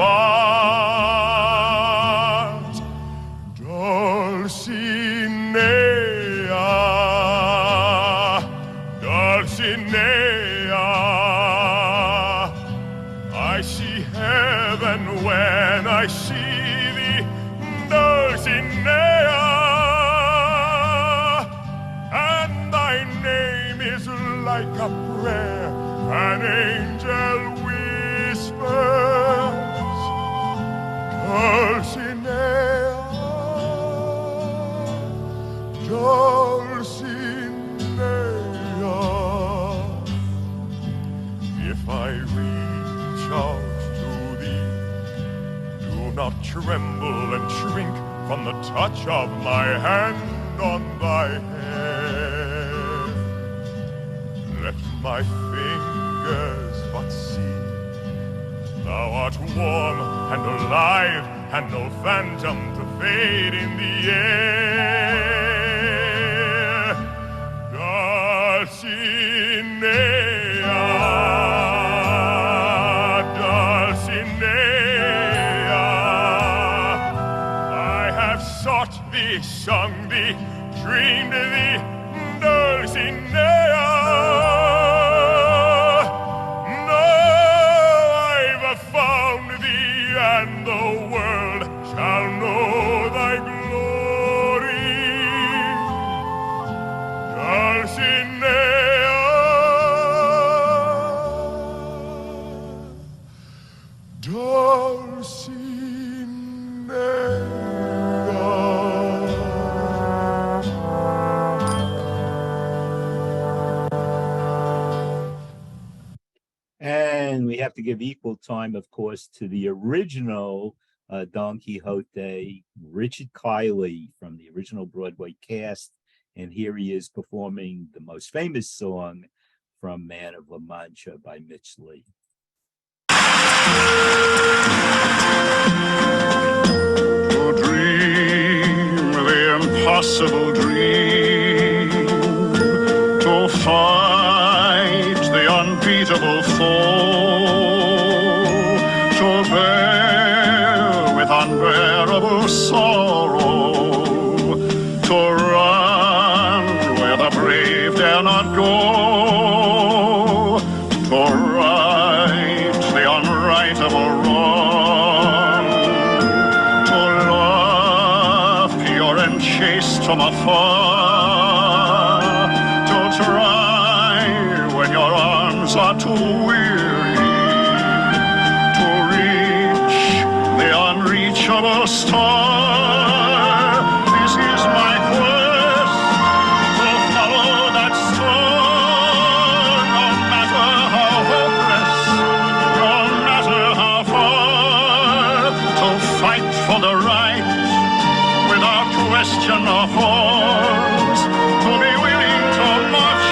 Speaker 4: Dulcinea, Dulcinea, I see heaven when I see thee, Dulcinea, and thy name is like a prayer an angel whispers. Dulcinea, Dulcinea, if I reach out to thee, do not tremble and shrink from the touch of my hand on thy hair. Let my fingers but see thou art warm and alive, and no phantom to fade in the air. Dulcinea, Dulcinea, I have sought thee, sung thee, dreamed thee, Dulcinea. Found thee, and the world shall know thy glory. Dulcinea,
Speaker 2: And we have to give equal time, of course, to the original Don Quixote, Richard Kiley from the original Broadway cast. And here he is performing the most famous song from Man of La Mancha by Mitch Lee.
Speaker 4: To dream the impossible dream, to fight the unbeatable foe, to bear with unbearable sorrow, to run where the brave dare not go, to right the unrightable wrong, to love pure and chaste from afar, to try when your arms are too weary, to reach the unreachable star. This is my quest, to follow that star, no matter how hopeless, no matter how far, to fight for the right without question or force, to be willing to march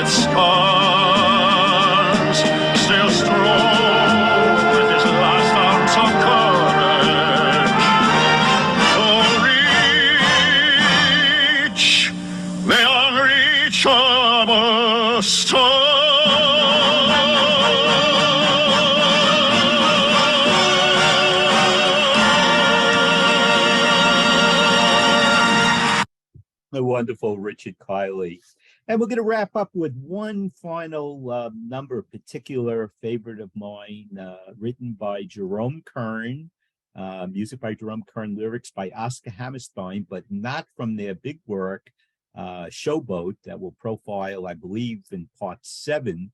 Speaker 4: its scars, still strong with his last ounce of courage. Oh, reach the unreachable star.
Speaker 2: The wonderful Richard Kiley. And we're going to wrap up with one final number, a particular favorite of mine, written by Jerome Kern, music by Jerome Kern, lyrics by Oscar Hammerstein, but not from their big work, Showboat, that we'll profile, I believe, in part 7,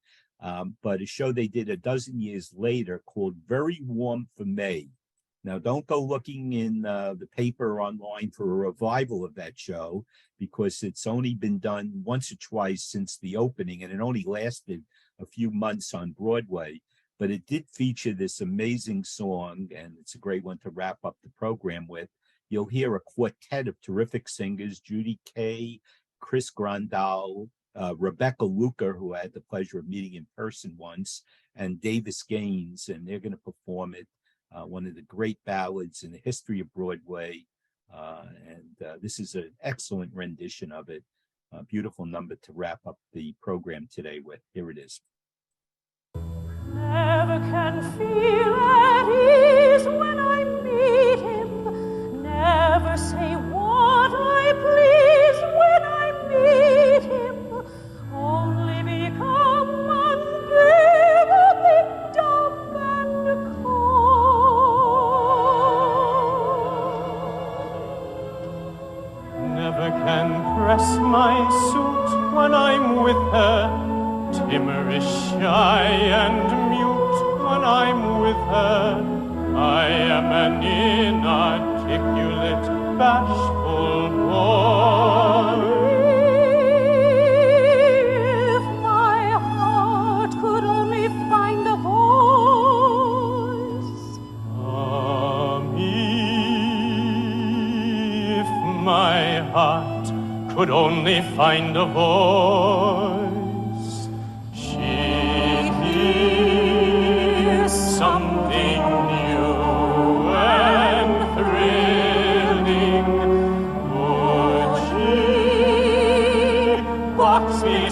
Speaker 2: but a show they did a dozen years later called Very Warm for May. Now, don't go looking in the paper online for a revival of that show, because it's only been done once or twice since the opening, and it only lasted a few months on Broadway. But it did feature this amazing song, and it's a great one to wrap up the program with. You'll hear a quartet of terrific singers, Judy Kay, Chris Grandal, Rebecca Luker, who I had the pleasure of meeting in person once, and Davis Gaines, and they're going to perform it. One of the great ballads in the history of Broadway. And this is an excellent rendition of it. A beautiful number to wrap up the program today with. Here it is.
Speaker 8: Never can feel at ease when I meet him. Never say what I please when I meet him. Only become unbearably dumb and cold.
Speaker 5: Never can press my suit when I'm with her. Timorous, shy, and mute when I'm with her. I am an inarticulate, bashful boy.
Speaker 8: If my heart could only find a voice.
Speaker 5: Ah, me, if my heart could only find a voice, she'd hear something new and thrilling. Would she box me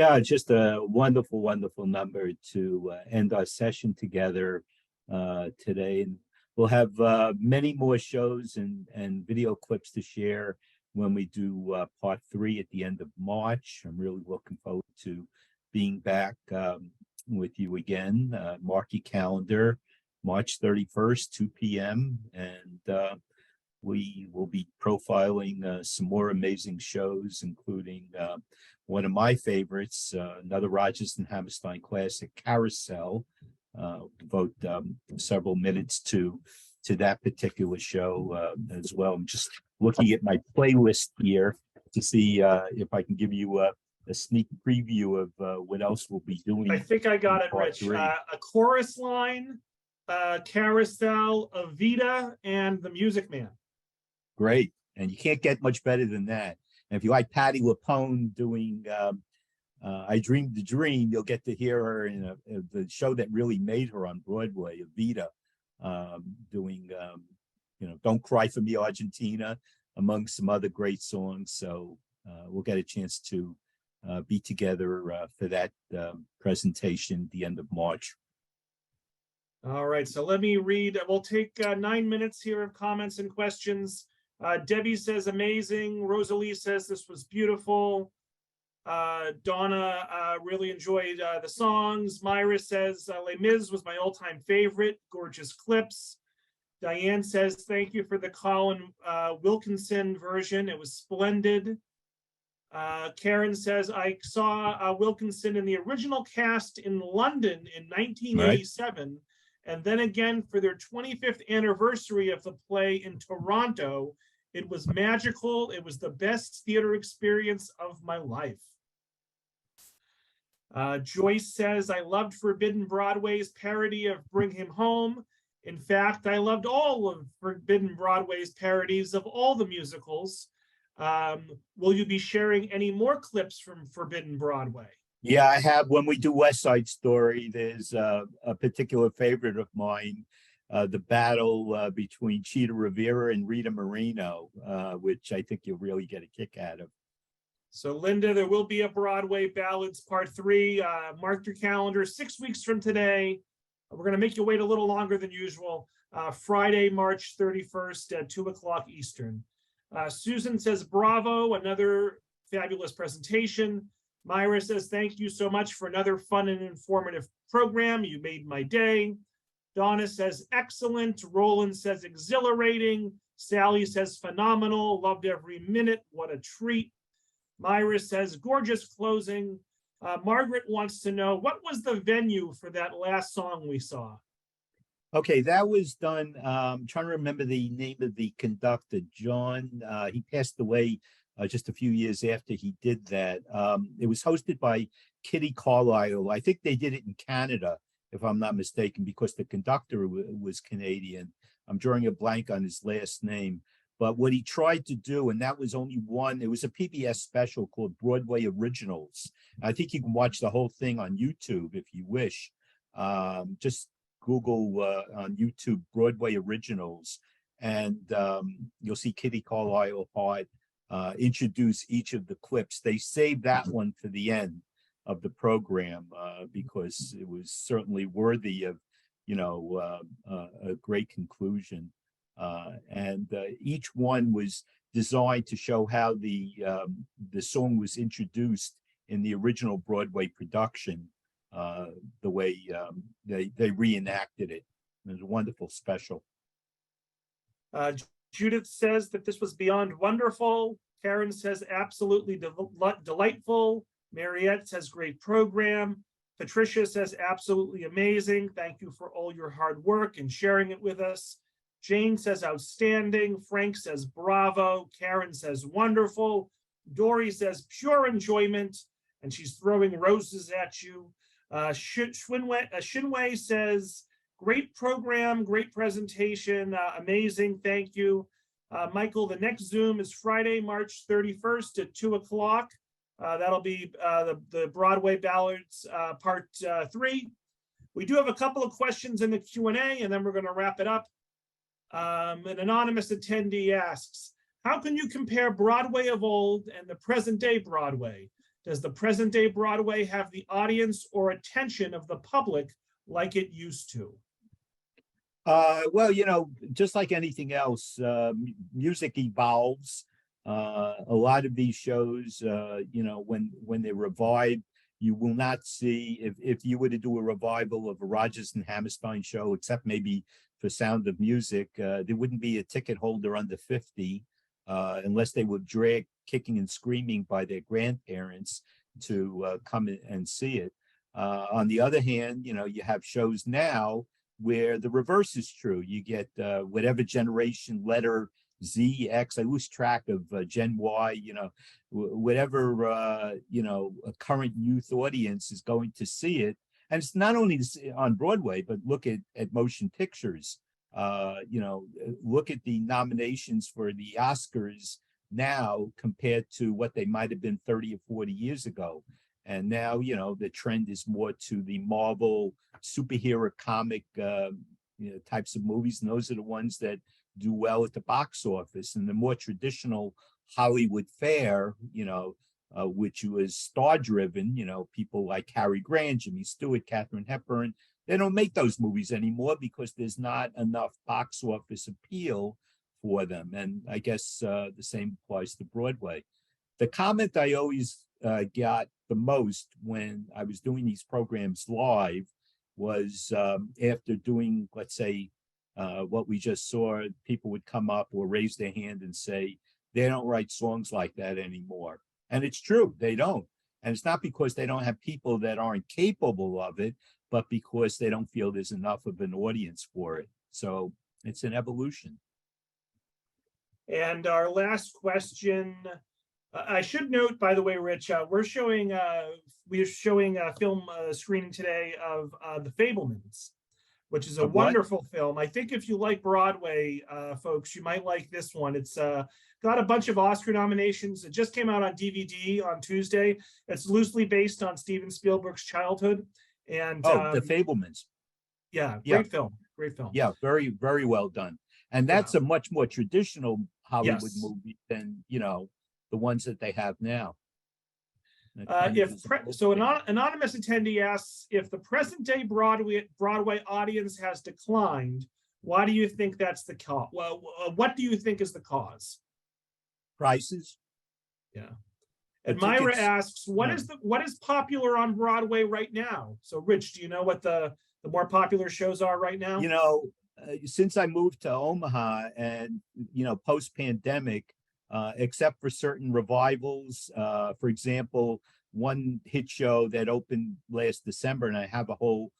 Speaker 2: Yeah, it's just a wonderful, wonderful number to end our session together today. And we'll have many more shows and video clips to share when we do part 3 at the end of March. I'm really looking forward to being back with you again. Mark your calendar, March 31st, 2 p.m. And we will be profiling some more amazing shows, including one of my favorites, another Rodgers and Hammerstein classic, Carousel. Devote several minutes to that particular show as well. I'm just looking at my playlist here to see if I can give you a sneak preview of what else we'll be doing.
Speaker 1: I think I got it, Rich. A chorus line, Carousel, Evita, and The Music Man.
Speaker 2: Great. And you can't get much better than that. And if you like Patti LuPone doing I Dreamed the Dream, you'll get to hear her in the show that really made her on Broadway, Evita, doing, Don't Cry for Me, Argentina, among some other great songs. So we'll get a chance to be together for that presentation at the end of March.
Speaker 1: All right, so let me read. We'll take 9 minutes here of comments and questions. Debbie says amazing. Rosalie says this was beautiful. Donna really enjoyed the songs. Myra says Les Mis was my all-time favorite. Gorgeous clips. Diane says thank you for the Colin Wilkinson version. It was splendid. Karen says I saw Wilkinson in the original cast in London in 1987, right, and then again for their 25th anniversary of the play in Toronto. It was magical. It was the best theater experience of my life. Joyce says, I loved Forbidden Broadway's parody of Bring Him Home. In fact, I loved all of Forbidden Broadway's parodies of all the musicals. Will you be sharing any more clips from Forbidden Broadway?
Speaker 2: Yeah, I have. When we do West Side Story, there's a particular favorite of mine, the battle between Cheetah Rivera and Rita Moreno, which I think you'll really get a kick out of.
Speaker 1: So Linda, there will be a Broadway Ballads Part 3. Mark your calendar 6 weeks from today. We're going to make you wait a little longer than usual. Friday, March 31st at 2 o'clock Eastern. Susan says, bravo, another fabulous presentation. Myra says, thank you so much for another fun and informative program. You made my day. Donna says, excellent. Roland says, exhilarating. Sally says, phenomenal. Loved every minute. What a treat. Myra says, gorgeous closing. Margaret wants to know, what was the venue for that last song we saw?
Speaker 2: Okay, that was done. I'm trying to remember the name of the conductor, John. He passed away just a few years after he did that. It was hosted by Kitty Carlisle. I think they did it in Canada, if I'm not mistaken, because the conductor was Canadian. I'm drawing a blank on his last name. But what he tried to do, and that was only one, it was a PBS special called Broadway Originals. I think you can watch the whole thing on YouTube if you wish. Just Google on YouTube Broadway Originals, and you'll see Kitty Carlisle Hart introduce each of the clips. They saved that one for the end of the program because it was certainly worthy of, a great conclusion. And each one was designed to show how the song was introduced in the original Broadway production, the way they reenacted it. It was a wonderful special.
Speaker 1: Judith says that this was beyond wonderful. Karen says absolutely delightful. Mariette says great program. Patricia says absolutely amazing. Thank you for all your hard work and sharing it with us. Jane says outstanding. Frank says bravo. Karen says wonderful. Dory says pure enjoyment, and she's throwing roses at you. Shinwei says great program, great presentation, amazing, thank you. Michael, the next Zoom is Friday, March 31st at 2 o'clock. That'll be the Broadway Ballads Part 3. We do have a couple of questions in the Q&A, and then we're going to wrap it up. An anonymous attendee asks, how can you compare Broadway of old and the present day Broadway? Does the present day Broadway have the audience or attention of the public like it used to?
Speaker 2: Well, just like anything else, music evolves. A lot of these shows, when they're revived, you will not see, if you were to do a revival of a Rodgers and Hammerstein show, except maybe for Sound of Music, there wouldn't be a ticket holder under 50 unless they were dragged kicking and screaming by their grandparents to come in and see it. On the other hand, you have shows now where the reverse is true. You get whatever generation, letter Z, X, I lose track of Gen Y, whatever, a current youth audience is going to see it. And it's not only on Broadway, but look at motion pictures. Look at the nominations for the Oscars now compared to what they might have been 30 or 40 years ago. And now, the trend is more to the Marvel superhero comic, types of movies. And those are the ones that do well at the box office. And the more traditional Hollywood fare, which was star-driven, people like Cary Grant, Jimmy Stewart, Katharine Hepburn, they don't make those movies anymore because there's not enough box office appeal for them. And I guess the same applies to Broadway. The comment I always got the most when I was doing these programs live was after doing, let's say, what we just saw, people would come up or raise their hand and say, they don't write songs like that anymore. And it's true, they don't. And it's not because they don't have people that aren't capable of it, but because they don't feel there's enough of an audience for it. So it's an evolution.
Speaker 1: And our last question, I should note, by the way, Rich, we're showing a film screening today of The Fabelmans, which is a wonderful film. I think if you like Broadway, folks, you might like this one. It's got a bunch of Oscar nominations. It just came out on DVD on Tuesday. It's loosely based on Steven Spielberg's childhood. And
Speaker 2: The Fabelmans.
Speaker 1: Yeah, great film.
Speaker 2: Yeah, very, very well done. And that's a much more traditional Hollywood movie than, the ones that they have now.
Speaker 1: Anonymous attendee asks, if the present day Broadway audience has declined, why do you think that's the cause? Well, what do you think is the cause?
Speaker 2: Prices.
Speaker 1: Yeah. Admira asks, what is popular on Broadway right now? So, Rich, do you know what the more popular shows are right now?
Speaker 2: Since I moved to Omaha and, post-pandemic, except for certain revivals, for example, one hit show that opened last December, and I have a whole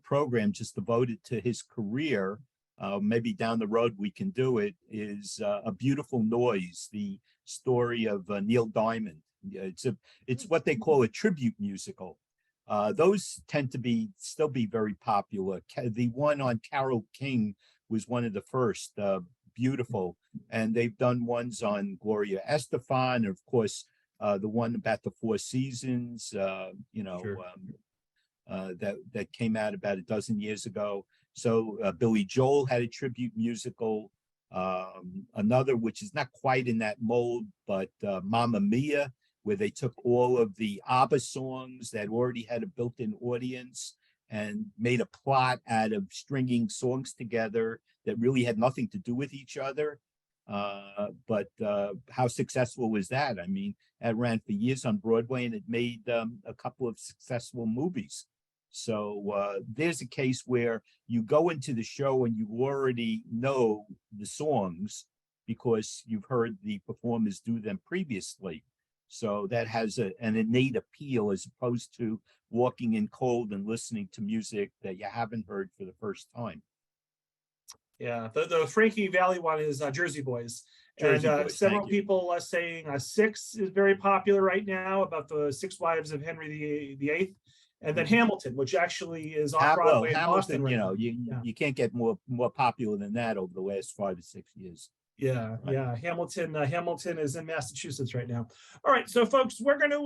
Speaker 2: program just devoted to his career. Maybe down the road we can do it, is A Beautiful Noise, the story of Neil Diamond. It's what they call a tribute musical. Those tend to still be very popular. The one on Carole King was one of the first, beautiful. And they've done ones on Gloria Estefan, and of course, the one about the Four Seasons, that came out about a dozen years ago. So Billy Joel had a tribute musical. Another, which is not quite in that mold, but Mamma Mia, where they took all of the ABBA songs that already had a built-in audience and made a plot out of stringing songs together that really had nothing to do with each other. But how successful was that? I mean, it ran for years on Broadway, and it made a couple of successful movies. So there's a case where you go into the show and you already know the songs because you've heard the performers do them previously. So that has an innate appeal, as opposed to walking in cold and listening to music that you haven't heard for the first time.
Speaker 1: Yeah, the Frankie Valli one is Jersey Boys. Several people are saying Six is very popular right now, about the Six Wives of Henry VIII. And then Hamilton, which actually is on Broadway in Boston.
Speaker 2: You can't get more popular than that over the last 5 to 6 years.
Speaker 1: Yeah, right. Yeah. Hamilton is in Massachusetts right now. All right, so folks, we're gonna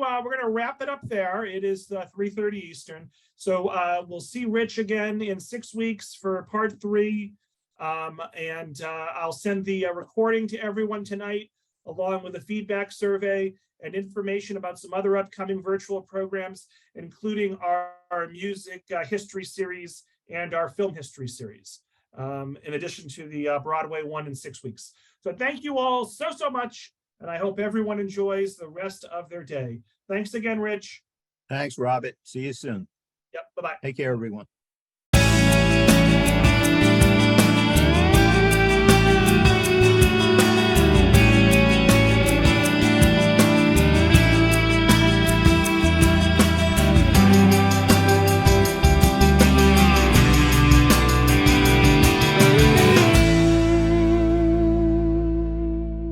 Speaker 1: wrap it up there. It is 3:30 Eastern. So we'll see Rich again in 6 weeks for part 3. And I'll send the recording to everyone tonight. along with a feedback survey and information about some other upcoming virtual programs, including our music history series and our film history series, in addition to the Broadway one in 6 weeks. So thank you all so much, and I hope everyone enjoys the rest of their day. Thanks again, Rich.
Speaker 2: Thanks, Robert. See you soon.
Speaker 1: Yep, bye-bye.
Speaker 2: Take care, everyone.